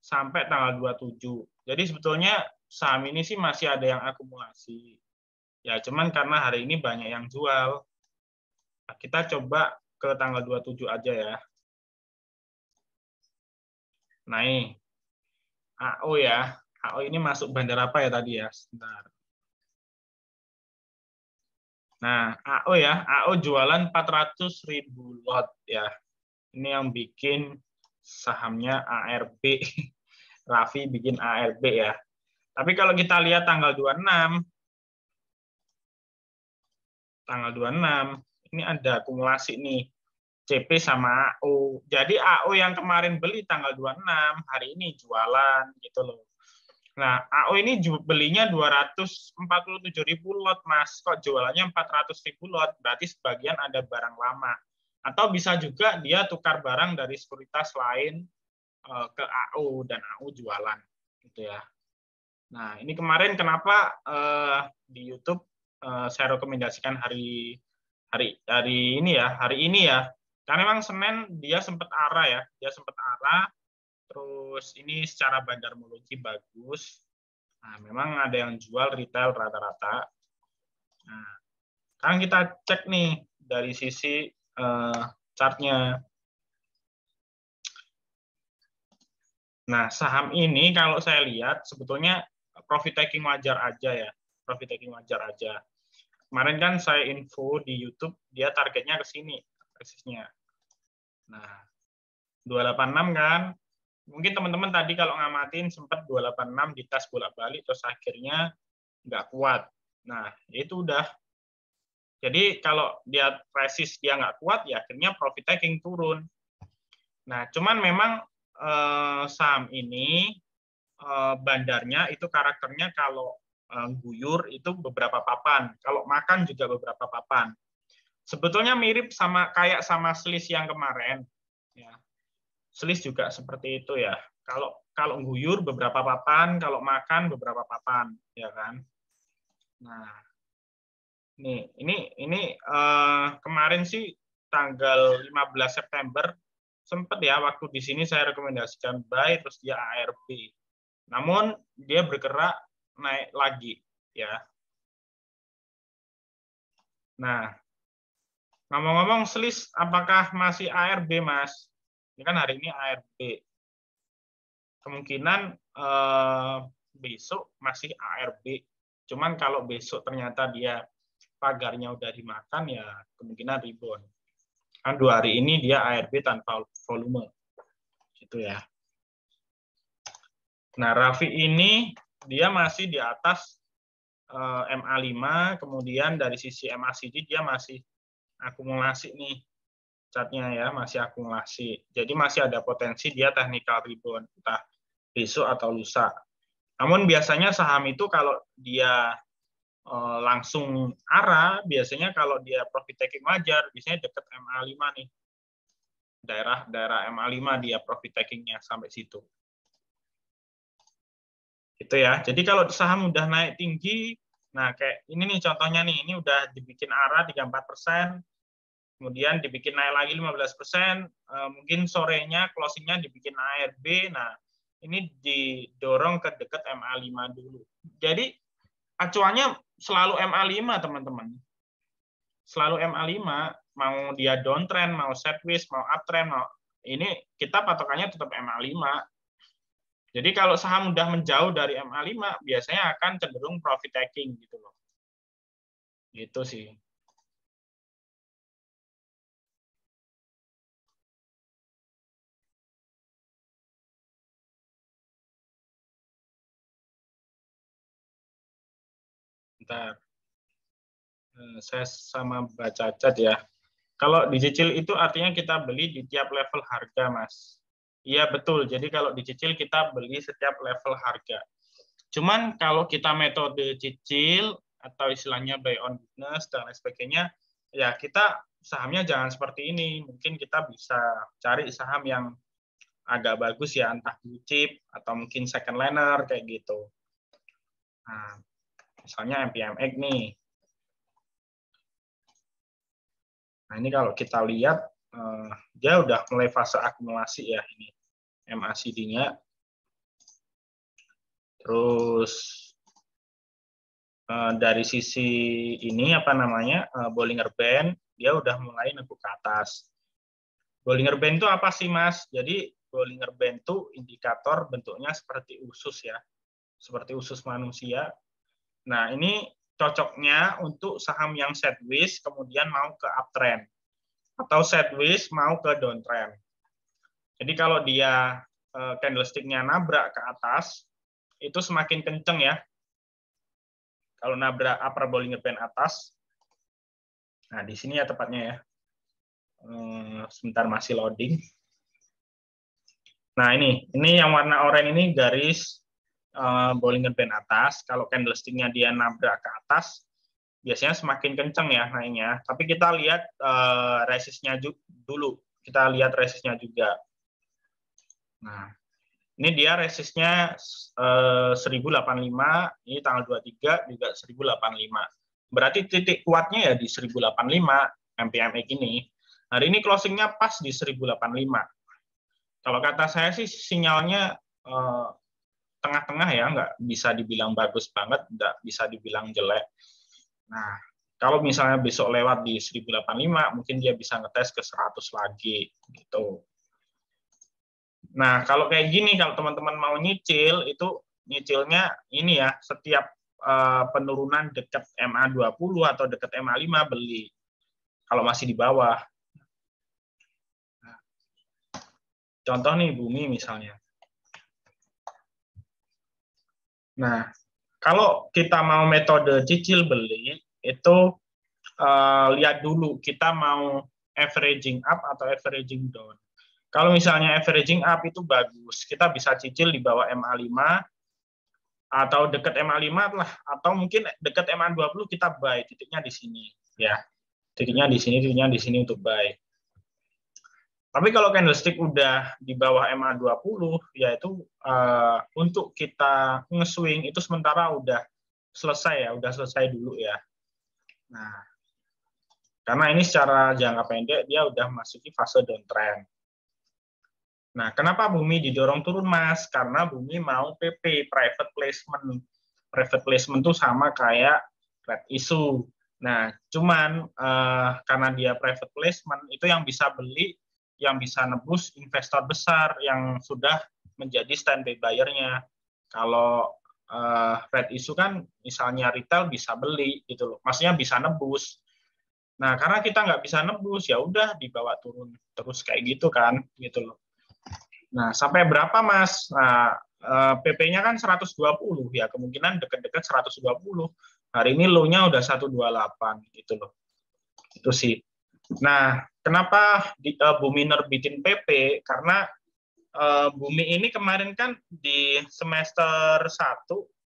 sampai tanggal 27. Jadi sebetulnya saham ini sih masih ada yang akumulasi. Ya, cuman karena hari ini banyak yang jual. Nah, kita coba ke tanggal 27 aja ya. Nah, ini AO ya. AO ini masuk bandar apa ya tadi ya? Sebentar. Nah, AO ya. AO jualan 400.000 lot ya. Ini yang bikin sahamnya ARB. Raffi bikin ARB ya. Tapi kalau kita lihat tanggal 26, ini ada akumulasi nih. CP sama AO. Jadi AO yang kemarin beli tanggal 26, hari ini jualan gitu loh. Nah, AO ini belinya 247.000 lot, Mas. Kok jualannya 400.000 lot? Berarti sebagian ada barang lama. Atau bisa juga dia tukar barang dari sekuritas lain ke AO dan AO jualan gitu ya. Nah, ini kemarin kenapa di YouTube saya rekomendasikan hari ini ya. Karena memang Senin dia sempat arah ya, terus ini secara bandarmologi bagus. Nah, memang ada yang jual retail rata-rata. Nah, sekarang kita cek nih dari sisi chartnya. Nah, saham ini kalau saya lihat sebetulnya profit taking wajar aja ya, profit taking wajar aja. Kemarin kan saya info di YouTube dia targetnya ke sini persisnya. Nah, 286 kan. Mungkin teman-teman tadi kalau ngamatin sempat 286 di tes bolak-balik terus akhirnya nggak kuat. Nah, itu udah. Jadi kalau dia resist dia nggak kuat ya akhirnya profit taking turun. Nah, cuman memang saham ini bandarnya itu karakternya kalau guyur itu beberapa papan, kalau makan juga beberapa papan. Sebetulnya mirip kayak sama SLIS yang kemarin. Ya. SLIS juga seperti itu ya. Kalau guyur beberapa papan, kalau makan beberapa papan, ya kan. Nah, ini kemarin sih tanggal 15 September sempat ya waktu di sini saya rekomendasikan buy terus dia ARB. Namun dia bergerak naik lagi ya. Nah, ngomong-ngomong selis apakah masih ARB, Mas? Ini kan hari ini ARB. Kemungkinan besok masih ARB. Cuman kalau besok ternyata dia pagarnya udah dimakan, ya kemungkinan rebound. Kan 2 hari ini dia ARB tanpa volume. Gitu ya. Nah, Raffi ini dia masih di atas MA5, kemudian dari sisi MACD dia masih akumulasi nih chartnya ya, masih akumulasi. Jadi masih ada potensi dia technical rebound, entah besok atau lusa. Namun biasanya saham itu kalau dia langsung arah, biasanya kalau dia profit taking wajar, biasanya dekat MA5 nih. Daerah MA5 dia profit takingnya sampai situ. Gitu ya. Jadi kalau saham udah naik tinggi, nah kayak ini nih contohnya nih, ini udah dibikin arah 34%, kemudian dibikin naik lagi 15%, mungkin sorenya closingnya dibikin ARB, nah ini didorong ke dekat MA5 dulu. Jadi acuannya selalu MA5 teman-teman. Selalu MA5, mau dia downtrend, mau sideways, mau uptrend, mau ini kita patokannya tetap MA5. Jadi kalau saham udah menjauh dari MA5, biasanya akan cenderung profit taking gitu loh. Gitu sih. Bentar. Saya sama baca cat ya. Kalau dicicil itu artinya kita beli di tiap level harga, Mas. Iya, betul. Jadi kalau dicicil kita beli setiap level harga. Cuman kalau kita metode cicil atau istilahnya buy on weakness dan lain sebagainya, ya kita sahamnya jangan seperti ini. Mungkin kita bisa cari saham yang agak bagus ya, entah blue chip atau mungkin second liner kayak gitu. Nah, misalnya MPMX nih. Nah, ini kalau kita lihat dia udah mulai fase akumulasi ya ini MACD-nya. Terus dari sisi ini apa namanya Bollinger Band dia udah mulai nengkuk ke atas. Bollinger Band itu apa sih, Mas? Jadi Bollinger Band itu indikator bentuknya seperti usus ya, seperti usus manusia. Nah, ini cocoknya untuk saham yang sideways kemudian mau ke uptrend atau sideways mau ke downtrend. Jadi kalau dia candlestick-nya nabrak ke atas, itu semakin kenceng ya. Kalau nabrak upper Bollinger Band atas, nah di sini ya tepatnya ya. Sebentar masih loading. Nah ini yang warna oranye ini garis Bollinger Band atas. Kalau candlestick-nya dia nabrak ke atas, biasanya semakin kenceng ya naiknya. Tapi kita lihat resistnya dulu. Kita lihat resistnya juga. Nah, ini dia resistnya 1085, ini tanggal 23 juga 1085. Berarti titik kuatnya ya di 1085 MPMX ini. Hari ini closingnya pas di 1085. Kalau kata saya sih sinyalnya tengah-tengah ya, nggak bisa dibilang bagus banget, nggak bisa dibilang jelek. Nah, kalau misalnya besok lewat di 1085, mungkin dia bisa ngetes ke 100 lagi gitu. Nah, kalau kayak gini, kalau teman-teman mau nyicil, itu nyicilnya ini ya, setiap penurunan dekat MA20 atau dekat MA5 beli. Kalau masih di bawah. Contoh nih, Bumi misalnya. Nah, kalau kita mau metode cicil beli, itu lihat dulu kita mau averaging up atau averaging down. Kalau misalnya averaging up itu bagus, kita bisa cicil di bawah MA5 atau dekat MA5 lah, atau mungkin dekat MA20 kita buy, titiknya di sini ya. Titiknya di sini untuk buy. Tapi kalau candlestick udah di bawah MA20 yaitu untuk kita nge-swing itu sementara udah selesai ya, udah selesai dulu ya. Nah, karena ini secara jangka pendek dia udah masuki fase downtrend. Nah, kenapa Bumi didorong turun, Mas? Karena Bumi mau PP, private placement. Private placement itu sama kayak red issue. Nah, cuman karena dia private placement, itu yang bisa beli, yang bisa nebus investor besar yang sudah menjadi standby buyer-nya. Kalau red issue kan misalnya retail bisa beli gitu loh. Maksudnya bisa nebus. Nah, karena kita nggak bisa nebus, ya udah dibawa turun terus kayak gitu kan, gitu loh. Nah, sampai berapa, Mas? Nah, PP-nya kan 120 ya, kemungkinan dekat-dekat 120. Hari ini low-nya udah 128 gitu loh. Itu sih. Nah, kenapa Bumi nerbitin PP? Karena Bumi ini kemarin kan di semester 1,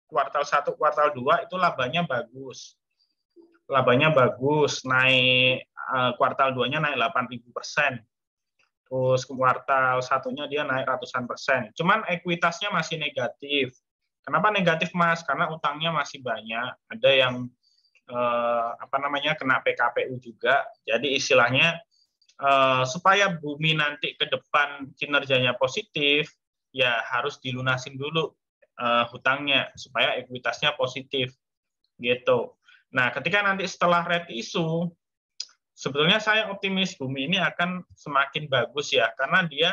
kuartal 1, kuartal 2 itu labanya bagus. Labanya bagus, naik kuartal 2-nya naik 8.000%. Terus kuartal satunya dia naik ratusan persen. Cuman ekuitasnya masih negatif. Kenapa negatif, Mas? Karena utangnya masih banyak. Ada yang kena PKPU juga. Jadi istilahnya supaya Bumi nanti ke depan kinerjanya positif, ya harus dilunasin dulu hutangnya supaya ekuitasnya positif gitu. Nah, ketika nanti setelah red issue, sebetulnya saya optimis Bumi ini akan semakin bagus ya, karena dia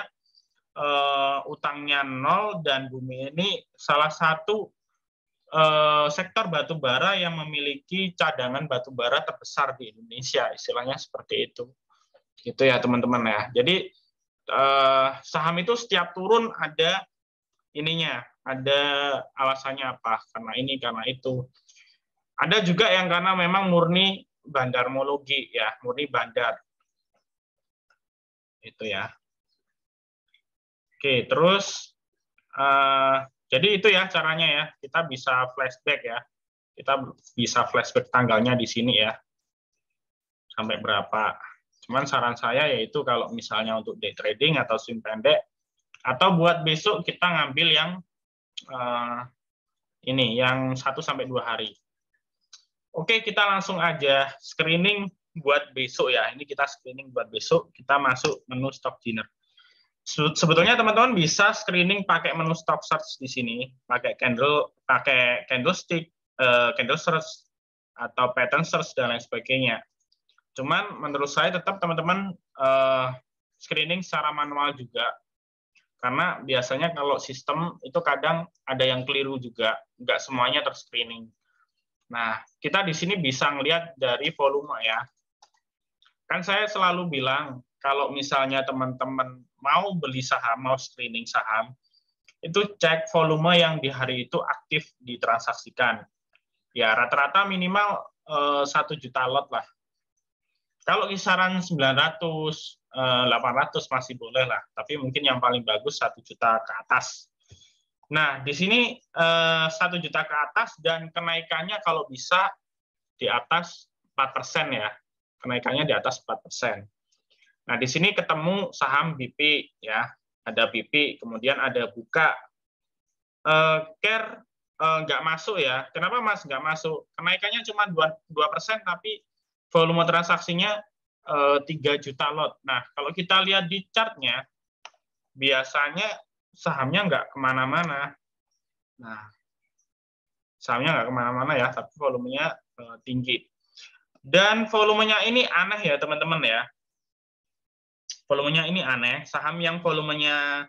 utangnya nol dan Bumi ini salah satu sektor batubara yang memiliki cadangan batubara terbesar di Indonesia, istilahnya seperti itu. Gitu ya teman-teman ya. Jadi saham itu setiap turun ada ininya, ada alasannya apa, karena ini, karena itu. Ada juga yang karena memang murni bandarmologi ya, murni bandar. Itu ya. Oke, terus jadi itu ya caranya ya. Kita bisa flashback ya. Kita bisa flashback tanggalnya di sini ya. Sampai berapa. Cuman saran saya yaitu kalau misalnya untuk day trading atau swing pendek, atau buat besok kita ngambil yang ini, yang 1 sampai 2 hari. Oke, kita langsung aja screening buat besok ya. Ini kita screening buat besok. Kita masuk menu stock dinner. Sebetulnya teman-teman bisa screening pakai menu stock search di sini, pakai candlestick, candle search atau pattern search dan lain sebagainya. Cuman menurut saya tetap teman-teman screening secara manual juga, karena biasanya kalau sistem itu kadang ada yang keliru juga, nggak semuanya terscreening. Nah, kita di sini bisa ngelihat dari volume ya. Kan saya selalu bilang, kalau misalnya teman-teman mau beli saham, mau screening saham, itu cek volume yang di hari itu aktif ditransaksikan. Ya, rata-rata minimal 1 juta lot lah. Kalau kisaran 900, 800 masih boleh lah, tapi mungkin yang paling bagus 1 juta ke atas. Nah, di sini 1 juta ke atas dan kenaikannya kalau bisa di atas 4% ya. Kenaikannya di atas 4%. Nah, di sini ketemu saham BP ya. Ada BP, kemudian ada Buka. Care nggak masuk ya. Kenapa, Mas, nggak masuk? Kenaikannya cuma 2%, tapi volume transaksinya 3 juta lot. Nah, kalau kita lihat di chartnya, biasanya sahamnya nggak kemana-mana. Nah, sahamnya nggak kemana-mana ya, tapi volumenya tinggi. Dan volumenya ini aneh ya, teman-teman ya. Volumenya ini aneh. Saham yang volumenya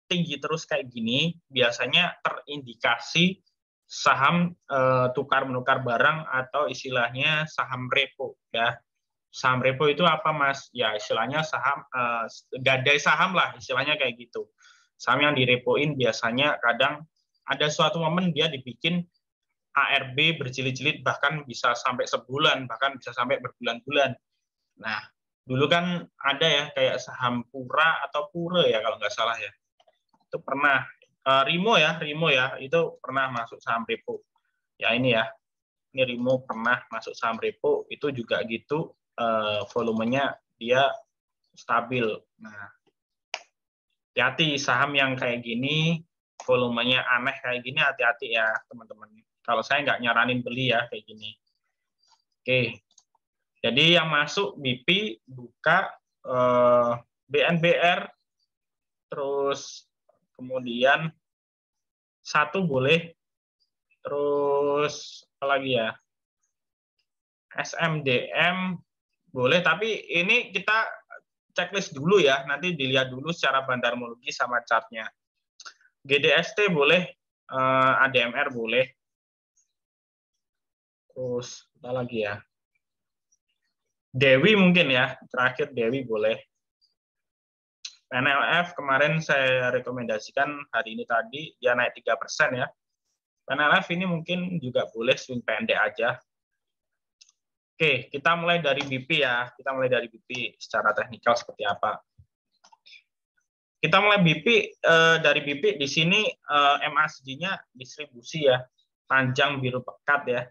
tinggi terus kayak gini, biasanya terindikasi saham tukar-menukar barang atau istilahnya saham repo ya. Saham repo itu apa, Mas? Ya istilahnya saham gadai saham lah, istilahnya kayak gitu. Saham yang direpoin biasanya kadang ada suatu momen dia dibikin ARB berjilid-jilid, bahkan bisa sampai sebulan, bahkan bisa sampai berbulan-bulan. Nah, dulu kan ada ya kayak saham Pura atau Pura ya kalau nggak salah ya. Itu pernah Rimo ya, itu pernah masuk saham repo. Ya ini ya. Ini Rimo pernah masuk saham repo, itu juga gitu, volumenya dia stabil. Nah, hati-hati saham yang kayak gini, volumenya aneh kayak gini, hati-hati ya teman-teman. Kalau saya nggak nyaranin beli ya kayak gini. Oke, jadi yang masuk BP, Buka, BNBR, terus kemudian 1 boleh, terus apa lagi ya? SMDM boleh, tapi ini kita checklist dulu ya, nanti dilihat dulu secara bandarmologi sama chartnya. GDST boleh, ADMR boleh, terus apa lagi ya? Dewi mungkin ya, terakhir Dewi boleh. PNLF kemarin saya rekomendasikan hari ini tadi, dia naik 3% ya. PNLF ini mungkin juga boleh swing pendek aja. Oke, kita mulai dari BP ya. Kita mulai dari BP secara teknikal seperti apa. Kita mulai BP, dari BP di sini MACD-nya distribusi ya, panjang biru pekat ya.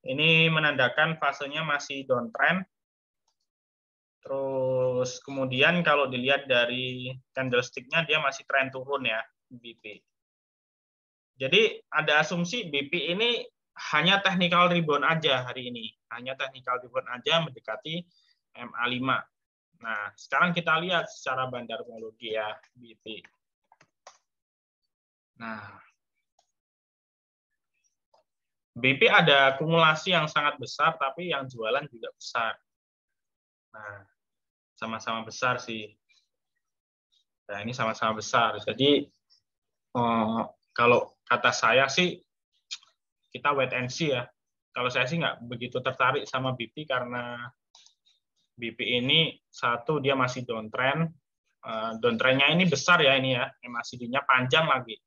Ini menandakan fasenya masih downtrend. Terus kemudian kalau dilihat dari candlestick-nya dia masih tren turun ya, BP. Jadi ada asumsi BP ini hanya technical rebound aja hari ini. Hanya technical rebound aja mendekati MA5. Nah, sekarang kita lihat secara bandarmologi ya, BP. Nah, BP ada akumulasi yang sangat besar, tapi yang jualan juga besar. Nah, sama-sama besar sih. Nah, ini sama-sama besar. Jadi, kalau kata saya sih, kita wait and see ya. Kalau saya sih nggak begitu tertarik sama BP karena BP ini satu dia masih downtrend, downtrendnya ini besar ya ini ya, MACD-nya panjang lagi.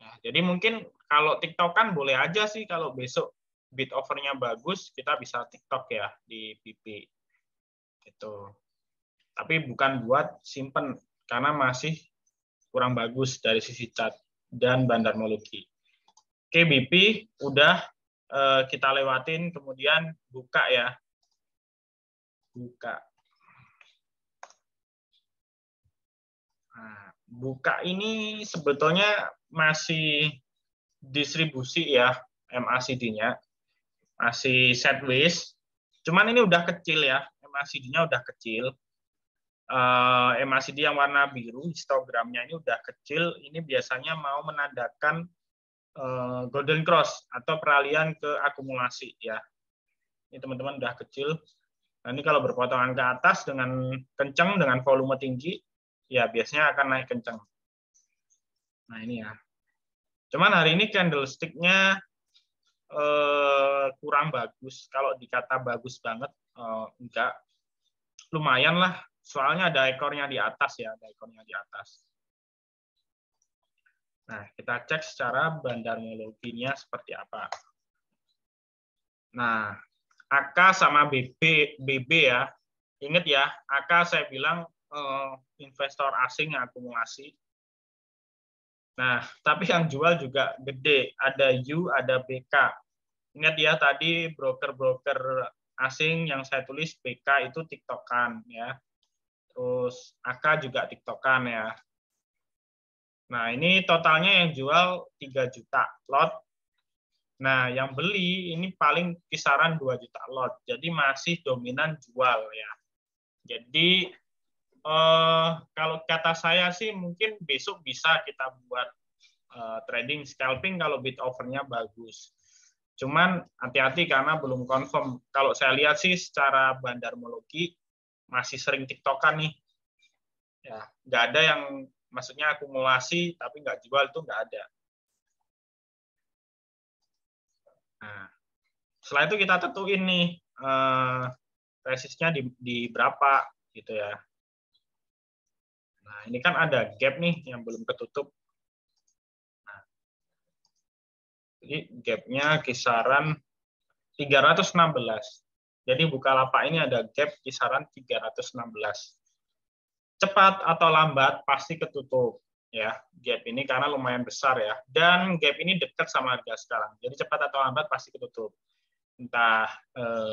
Nah, jadi mungkin kalau TikTok-an boleh aja sih kalau besok bid offer-nya bagus kita bisa TikTok ya di BP. Gitu. Tapi bukan buat simpen karena masih kurang bagus dari sisi chart dan bandarmologi. Oke, BP udah kita lewatin, kemudian buka ya. Buka. Nah, buka ini sebetulnya masih distribusi ya, MACD-nya. Masih sideways. Cuman ini udah kecil ya, MACD-nya udah kecil. MACD yang warna biru, histogramnya ini udah kecil, ini biasanya mau menandakan golden cross atau peralihan ke akumulasi ya. Ini teman-teman udah kecil. Nah, ini kalau berpotongan ke atas dengan kencang, dengan volume tinggi, ya biasanya akan naik kencang. Nah, ini ya. Cuman hari ini candlestick-nya kurang bagus. Kalau dikata bagus banget, enggak. Lumayan lah. Soalnya ada ekornya di atas ya, ada ekornya di atas. Nah, kita cek secara bandarmologinya seperti apa. Nah, AK sama BB ya. Ingat ya, AK saya bilang investor asing yang akumulasi. Nah, tapi yang jual juga gede. Ada U, ada BK. Ingat ya, tadi broker-broker asing yang saya tulis BK itu TikTokan ya. Terus AK juga TikTokan ya. Nah, ini totalnya yang jual 3 juta lot. Nah, yang beli ini paling kisaran 2 juta lot. Jadi masih dominan jual ya. Jadi kalau kata saya sih mungkin besok bisa kita buat trading scalping kalau bid offer-nya bagus. Cuman hati-hati karena belum confirm. Kalau saya lihat sih secara bandarmologi masih sering TikTokan nih. Ya, nggak ada yang maksudnya akumulasi tapi nggak jual, itu nggak ada. Nah, setelah itu kita tentuin nih resistnya di berapa gitu ya. Nah, ini kan ada gap nih yang belum ketutup. Nah, jadi gapnya kisaran 316. Jadi Bukalapak ini ada gap kisaran 316. Cepat atau lambat pasti ketutup ya gap ini karena lumayan besar ya, dan gap ini dekat sama harga sekarang. Jadi cepat atau lambat pasti ketutup. Entah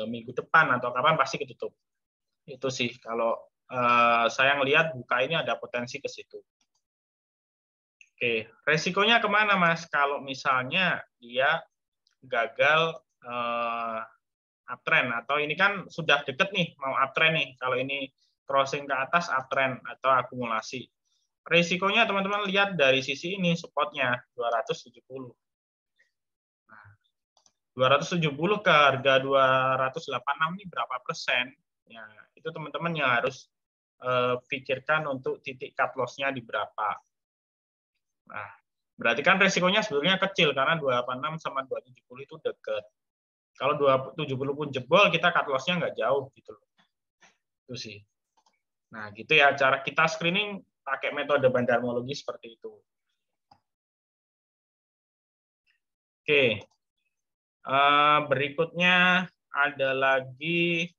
minggu depan atau kapan pasti ketutup. Itu sih kalau saya ngelihat buka ini ada potensi ke situ. Oke, resikonya kemana Mas? Kalau misalnya dia gagal uptrend, atau ini kan sudah deket nih mau uptrend nih, kalau ini crossing ke atas uptrend atau akumulasi. Risikonya teman-teman lihat dari sisi ini, supportnya 270. Nah, 270 ke harga 286 ini berapa persen? Ya, itu teman-teman yang harus pikirkan untuk titik cut loss-nya di berapa. Nah, berarti kan resikonya sebenarnya kecil karena 286 sama 270 itu dekat. Kalau 270 pun jebol, kita cut loss-nya nggak jauh gitu loh. Itu sih. Nah, gitu ya cara kita screening pakai metode bandarmologi seperti itu. Oke. Berikutnya ada lagi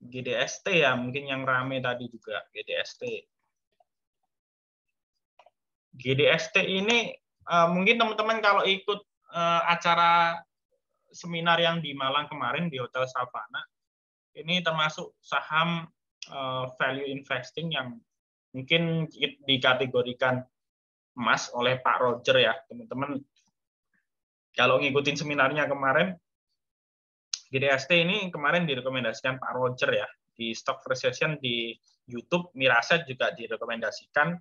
GDST ya, mungkin yang rame tadi juga GDST. GDST ini mungkin teman-teman kalau ikut acara seminar yang di Malang kemarin di Hotel Savana, ini termasuk saham value investing yang mungkin dikategorikan emas oleh Pak Roger ya, teman-teman. Kalau ngikutin seminarnya kemarin, GDST ini kemarin direkomendasikan Pak Roger ya, di Stock First Session di YouTube, Miraset juga direkomendasikan,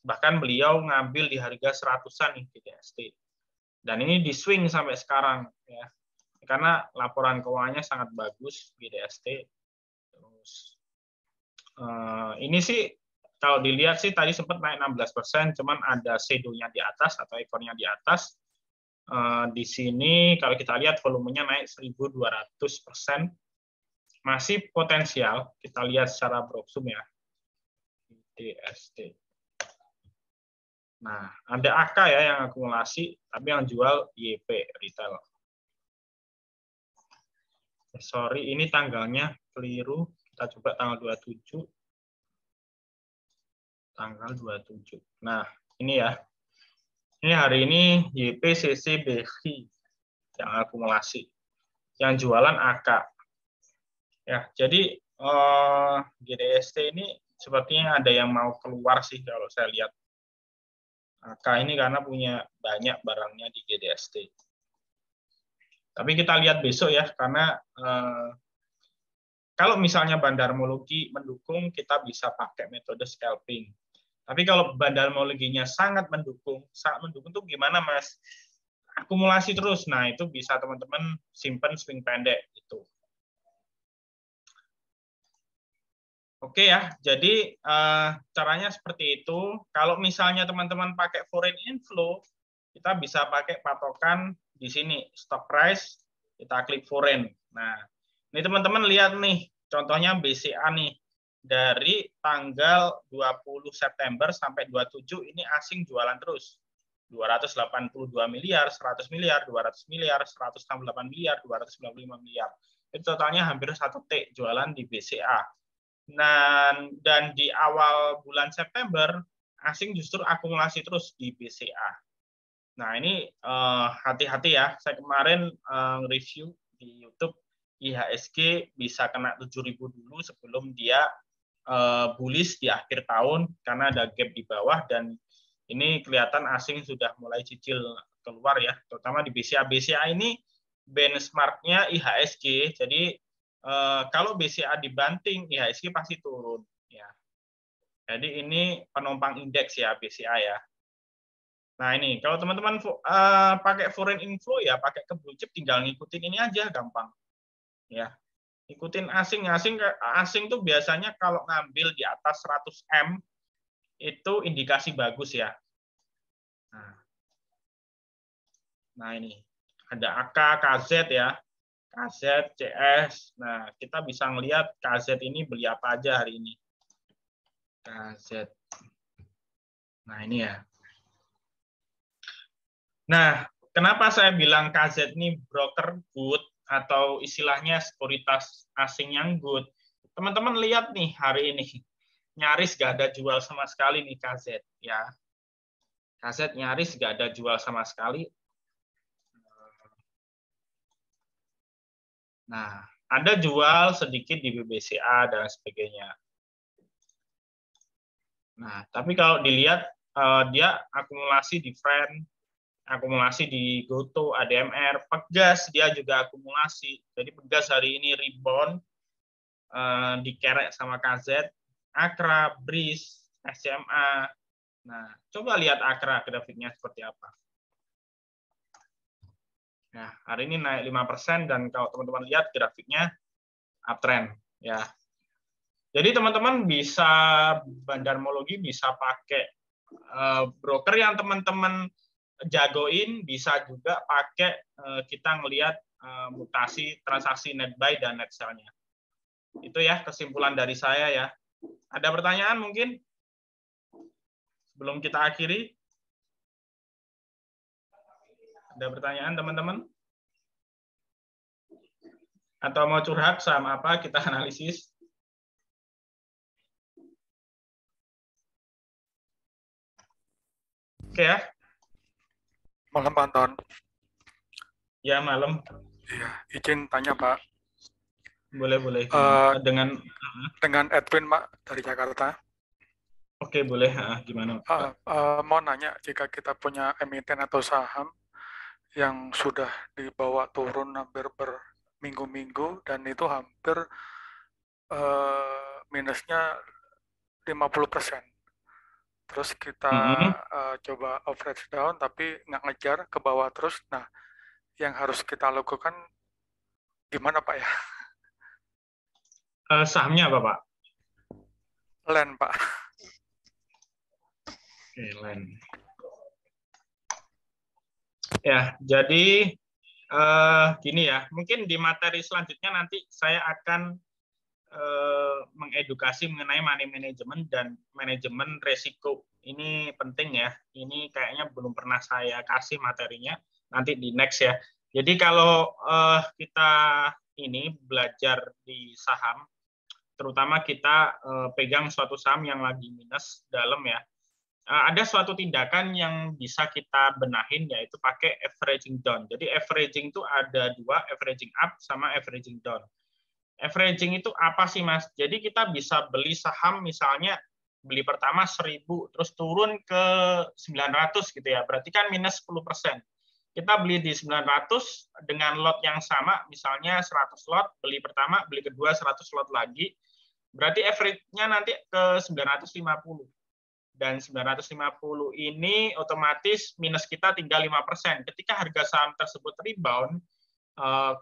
bahkan beliau ngambil di harga 100-an nih GDST. Dan ini di swing sampai sekarang ya, karena laporan keuangannya sangat bagus GDST. Terus ini sih kalau dilihat sih tadi sempat naik 16%, cuman ada shadow-nya di atas atau ekornya di atas. Di sini kalau kita lihat volumenya naik 1.200%, masih potensial. Kita lihat secara broksum ya, GDST. Nah, ada AK ya yang akumulasi, tapi yang jual YP retail. Sorry, ini tanggalnya keliru. Kita coba tanggal 27. Tanggal 27. Nah, ini ya. Ini hari ini YPCCBV yang akumulasi. Yang jualan AK. Ya, jadi GDST ini sepertinya ada yang mau keluar sih kalau saya lihat. AK ini karena punya banyak barangnya di GDST. Tapi kita lihat besok ya, karena kalau misalnya bandarmologi mendukung, kita bisa pakai metode scalping. Tapi kalau bandarmologinya sangat mendukung tuh gimana Mas? Akumulasi terus. Nah, itu bisa teman-teman simpen swing pendek itu. Oke ya, jadi caranya seperti itu. Kalau misalnya teman-teman pakai foreign inflow, kita bisa pakai patokan di sini, stock price, kita klik foreign. Nah, ini teman-teman lihat nih, contohnya BCA nih. Dari tanggal 20 September sampai 27 ini asing jualan terus. 282 miliar, 100 miliar, 200 miliar, 168 miliar, 295 miliar. Itu totalnya hampir 1 T jualan di BCA. Dan di awal bulan September, asing justru akumulasi terus di BCA. Nah, ini hati-hati ya. Saya kemarin review di YouTube, IHSG bisa kena 7.000 dulu sebelum dia bullish di akhir tahun karena ada gap di bawah, dan ini kelihatan asing sudah mulai cicil keluar ya, terutama di BCA. BCA ini benchmarknya IHSG, jadi kalau BCA dibanting, IHSG pasti turun ya. Jadi ini penumpang indeks ya BCA ya. Nah ini kalau teman-teman pakai foreign inflow ya, pakai ke blue chip, tinggal ngikutin ini aja, gampang ya. Ikutin asing tuh biasanya kalau ngambil di atas 100 M itu indikasi bagus ya. Nah ini ada AK, KZ ya, KZ, CS. Nah kita bisa ngelihat KZ ini beli apa aja hari ini. KZ. Nah ini ya. Nah kenapa saya bilang KZ ini broker good atau istilahnya sekuritas asing yang good? Teman-teman lihat nih hari ini nyaris gak ada jual sama sekali nih KZ ya. KZ nyaris gak ada jual sama sekali. Nah, ada jual sedikit di BBCA dan sebagainya. Nah, tapi kalau dilihat dia akumulasi di Friend, akumulasi di Goto, ADMR, Pegas dia juga akumulasi. Jadi Pegas hari ini rebound, dikerek sama KZ, Akra, Breeze, SCMA. Nah, coba lihat AKRA grafiknya seperti apa. Nah, hari ini naik 5% dan kalau teman-teman lihat grafiknya uptrend ya. Jadi teman-teman bisa bandarmologi bisa pakai broker yang teman-teman jagoin, bisa juga pakai kita ngelihat mutasi transaksi net buy dan net sell-nya. Itu ya kesimpulan dari saya ya. Ada pertanyaan mungkin sebelum kita akhiri? Ada pertanyaan teman-teman? Atau mau curhat sama apa kita analisis? Oke ya.
Malam Pak Anton.
Ya malam.
Iya, izin tanya Pak.
Boleh.
Dengan Edwin Pak dari Jakarta.
Oke, boleh. Gimana Pak?
Mau nanya, jika kita punya emiten atau saham yang sudah dibawa turun hampir berminggu-minggu dan itu hampir minusnya 50%. Terus kita coba average down tapi nggak ngejar ke bawah terus. Nah, yang harus kita lakukan gimana Pak ya?
Sahamnya apa Pak?
Land Pak.
Oke, land. Ya, jadi gini ya, mungkin di materi selanjutnya nanti saya akan mengedukasi mengenai money management dan manajemen resiko. Ini penting ya. Ini kayaknya belum pernah saya kasih materinya. Nanti di next ya. Jadi kalau kita ini belajar di saham, terutama kita pegang suatu saham yang lagi minus dalam ya, ada suatu tindakan yang bisa kita benahin, yaitu pakai averaging down. Jadi averaging itu ada dua, averaging up sama averaging down. Averaging itu apa sih Mas? Jadi kita bisa beli saham misalnya beli pertama 1.000 terus turun ke 900 gitu ya. Berarti kan minus 10%. Kita beli di 900 dengan lot yang sama, misalnya 100 lot, beli pertama, beli kedua 100 lot lagi. Berarti average-nya nanti ke 950. Dan 950 ini otomatis minus kita tinggal 5%. Ketika harga saham tersebut rebound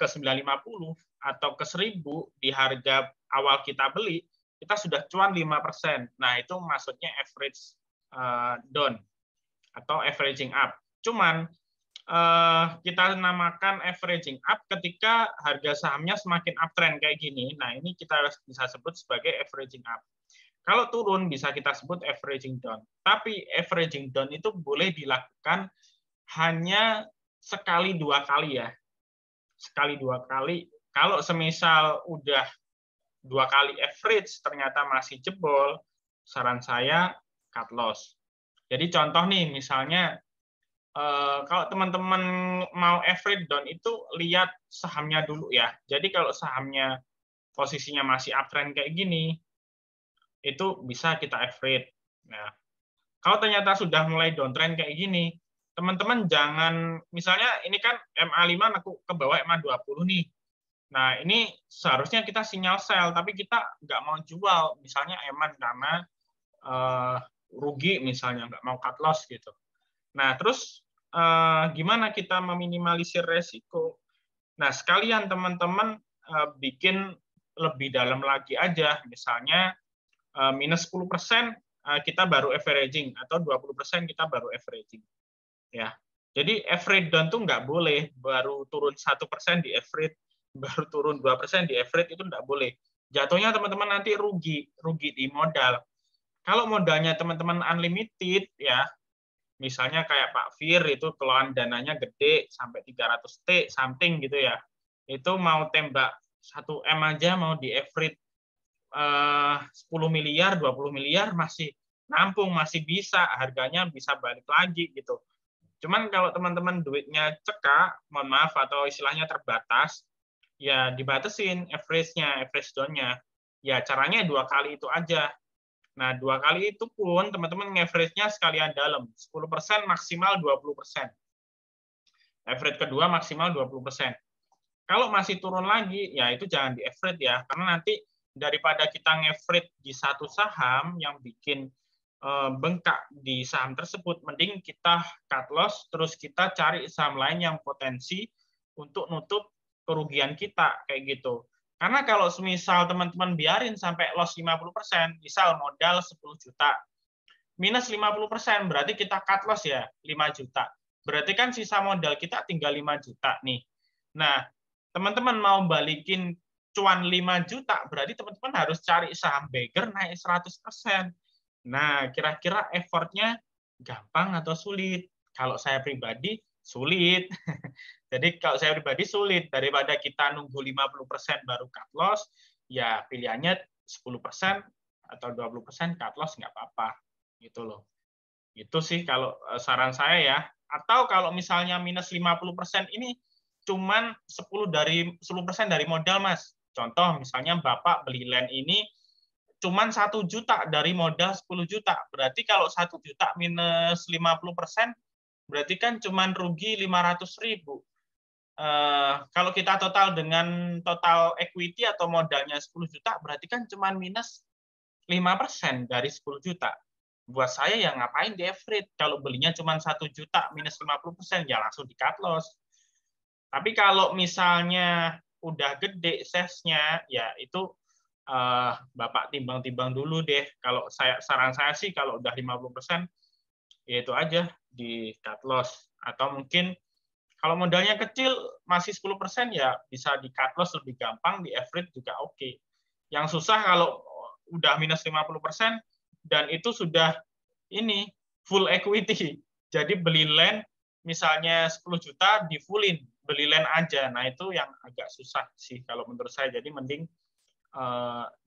ke 950 atau ke 1.000 di harga awal kita beli, kita sudah cuan 5%. Nah, itu maksudnya average down atau averaging up. Cuman kita namakan averaging up ketika harga sahamnya semakin uptrend kayak gini. Nah, ini kita bisa sebut sebagai averaging up. Kalau turun bisa kita sebut averaging down. Tapi averaging down itu boleh dilakukan hanya sekali dua kali ya. Sekali dua kali. Kalau semisal udah dua kali average ternyata masih jebol, saran saya cut loss. Jadi contoh nih, misalnya kalau teman-teman mau average down itu lihat sahamnya dulu ya. Jadi kalau sahamnya posisinya masih uptrend kayak gini, itu bisa kita average. Nah, kalau ternyata sudah mulai downtrend kayak gini, teman-teman jangan, misalnya ini kan MA5 aku ke bawah MA20 nih. Nah, ini seharusnya kita sinyal sell, tapi kita nggak mau jual, misalnya eman karena rugi, misalnya nggak mau cut loss gitu. Nah, terus gimana kita meminimalisir resiko? Nah, sekalian teman-teman bikin lebih dalam lagi aja, misalnya minus 10% kita baru averaging, atau 20% kita baru averaging. Ya, jadi average down tuh nggak boleh, baru turun 1% di average, baru turun 2% di average, itu nggak boleh. Jatuhnya teman-teman nanti rugi di modal. Kalau modalnya teman-teman unlimited, ya, misalnya kayak Pak Fir itu kelolaan dananya gede, sampai 300T, something gitu ya, itu mau tembak 1M aja, mau di average 10 miliar, 20 miliar, masih nampung, masih bisa, harganya bisa balik lagi gitu. Cuman kalau teman-teman duitnya cekak, mohon maaf, atau istilahnya terbatas, ya dibatasin average-nya, average down-nya. Ya caranya dua kali itu aja. Nah, dua kali itu pun teman-teman nge-average-nya sekalian dalam. 10% maksimal 20%. Average kedua maksimal 20%. Kalau masih turun lagi, ya itu jangan di-average ya. Karena nanti daripada kita nge-average di satu saham yang bikin bengkak di saham tersebut, mending kita cut loss, terus kita cari saham lain yang potensi untuk nutup kerugian kita, kayak gitu. Karena kalau semisal teman-teman biarin sampai loss 50%, misal modal 10 juta, minus 50%, berarti kita cut loss ya, 5 juta. Berarti kan sisa modal kita tinggal 5 juta nih. Nah, teman-teman mau balikin cuan 5 juta, berarti teman-teman harus cari saham bagger naik 100%. Nah, kira-kira effortnya gampang atau sulit? Kalau saya pribadi, sulit. Jadi kalau saya pribadi sulit. Daripada kita nunggu 50% baru cut loss, ya pilihannya 10% atau 20% cut loss nggak apa-apa. Gitu loh. Itu sih kalau saran saya ya. Atau kalau misalnya minus 50% ini cuman 10% dari modal, Mas. Contoh, misalnya Bapak beli land ini cuman 1 juta dari modal 10 juta. Berarti kalau 1 juta minus 50%, berarti kan cuman rugi 500.000. Kalau kita total dengan total equity atau modalnya 10 juta, berarti kan cuman minus 5% dari 10 juta. Buat saya ya ngapain di average? Kalau belinya cuma 1 juta minus 50%, ya langsung di cut loss. Tapi kalau misalnya udah gede size-nya, ya itu Bapak timbang-timbang dulu deh. Kalau saran saya sih kalau udah 50%, ya itu aja di cut loss. Atau mungkin kalau modalnya kecil masih 10%, ya bisa di cut loss lebih gampang, di average juga oke. Yang susah kalau udah minus 50% dan itu sudah ini full equity. Jadi beli land misalnya 10 juta di fullin, beli land aja. Nah, itu yang agak susah sih kalau menurut saya. Jadi mending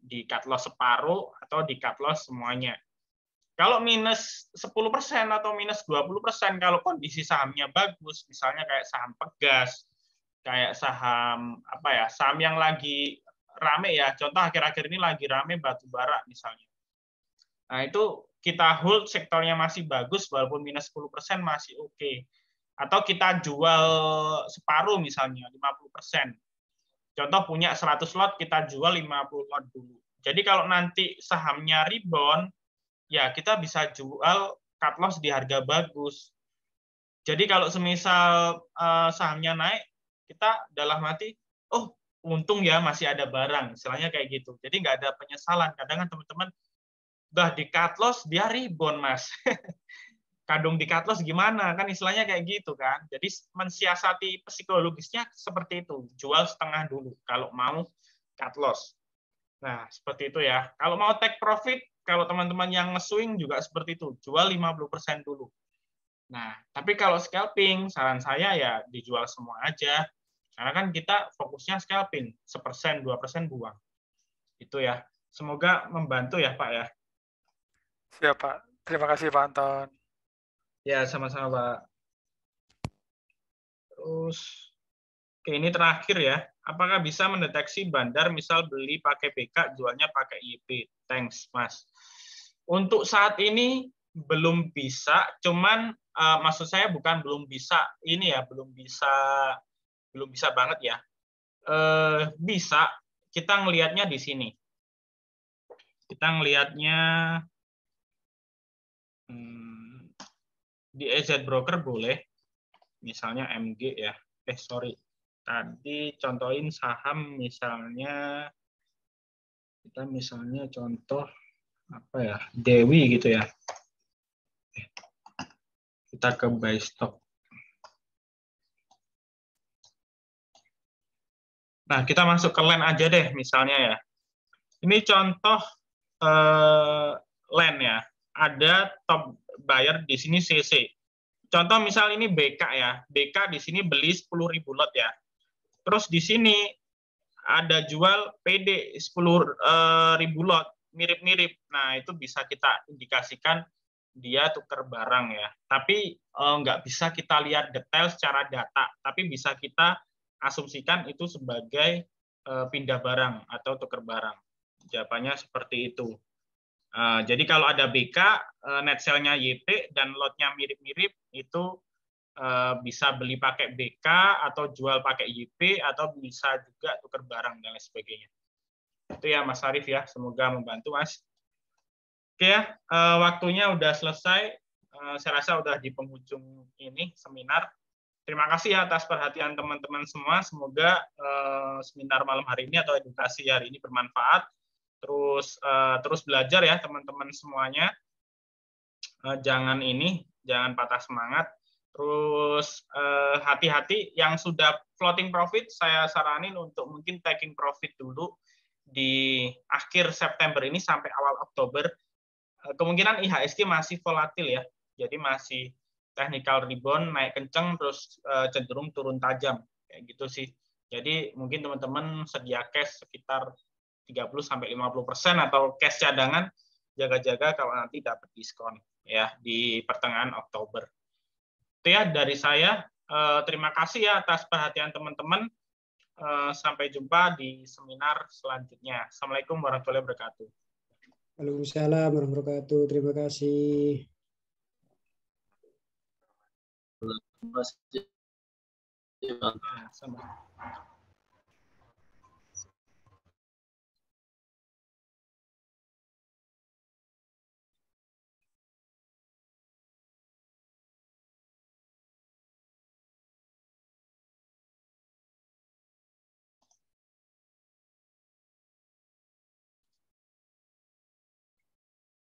di cut loss separuh atau di cut loss semuanya. Kalau minus 10% atau minus 20%, kalau kondisi sahamnya bagus, misalnya kayak saham Pegas, kayak saham apa ya, saham yang lagi rame ya, contoh akhir-akhir ini lagi rame batu bara misalnya. Nah, itu kita hold sektornya masih bagus, walaupun minus 10% masih oke. Atau kita jual separuh misalnya, 50%. Contoh punya 100 lot, kita jual 50 lot dulu. Jadi kalau nanti sahamnya rebound, ya kita bisa jual cut loss di harga bagus. Jadi kalau semisal sahamnya naik, kita dalam hati, oh untung ya masih ada barang, istilahnya kayak gitu. Jadi nggak ada penyesalan. Kadang kan teman-teman udah di cut loss, dia rebound, Mas. Kadung di cut loss gimana? Kan istilahnya kayak gitu kan. Jadi mensiasati psikologisnya seperti itu. Jual setengah dulu kalau mau cut loss. Nah, seperti itu ya. Kalau mau take profit, kalau teman-teman yang nge-swing juga seperti itu. Jual 50% dulu. Nah, tapi kalau scalping, saran saya ya dijual semua aja. Karena kan kita fokusnya scalping. 1%, 2% buang. Itu ya. Semoga membantu ya, Pak ya.
Siap, Pak. Terima kasih, Pak Anton.
Ya, sama-sama, Pak. Terus, oke, ini terakhir ya. Apakah bisa mendeteksi bandar misal beli pakai BK, jualnya pakai IB? Thanks, Mas. Untuk saat ini belum bisa, cuman maksud saya bukan belum bisa ini ya, belum bisa banget ya. Bisa, kita ngelihatnya di sini. Kita ngelihatnya di EZ Broker boleh, misalnya MG ya. Sorry. Tadi contohin saham misalnya, kita misalnya contoh apa ya, Dewi gitu ya. Kita ke buy stock. Nah, kita masuk ke land aja deh misalnya ya. Ini contoh land ya. Ada top buyer di sini CC. Contoh misal ini BK ya. BK di sini beli 10.000 lot ya. Terus di sini ada jual PD 10.000 lot, mirip-mirip. Nah, itu bisa kita indikasikan dia tukar barang ya. Tapi nggak bisa kita lihat detail secara data, tapi bisa kita asumsikan itu sebagai pindah barang atau tukar barang. Jawabannya seperti itu. Jadi kalau ada BK, net sale-nya YP dan lotnya mirip-mirip, itu bisa beli pakai BK atau jual pakai YP atau bisa juga tukar barang dan lain sebagainya. Itu ya Mas Arif ya, semoga membantu Mas. Oke ya, waktunya udah selesai. Saya rasa udah di penghujung ini seminar. Terima kasih ya atas perhatian teman-teman semua. Semoga seminar malam hari ini atau edukasi hari ini bermanfaat. Terus belajar ya teman-teman semuanya. Jangan patah semangat. Terus hati-hati yang sudah floating profit, saya saranin untuk mungkin taking profit dulu di akhir September ini sampai awal Oktober. Kemungkinan IHSG masih volatil ya, jadi masih technical rebound naik kenceng terus cenderung turun tajam kayak gitu sih. Jadi mungkin teman-teman sedia cash sekitar 30-50% atau cash cadangan, jaga-jaga kalau nanti dapat diskon ya di pertengahan Oktober. Itu ya dari saya. Terima kasih ya atas perhatian teman-teman. Sampai jumpa di seminar selanjutnya. Assalamualaikum warahmatullahi wabarakatuh.
Waalaikumsalam warahmatullahi wabarakatuh. Terima kasih.
Terima kasih.
Sama.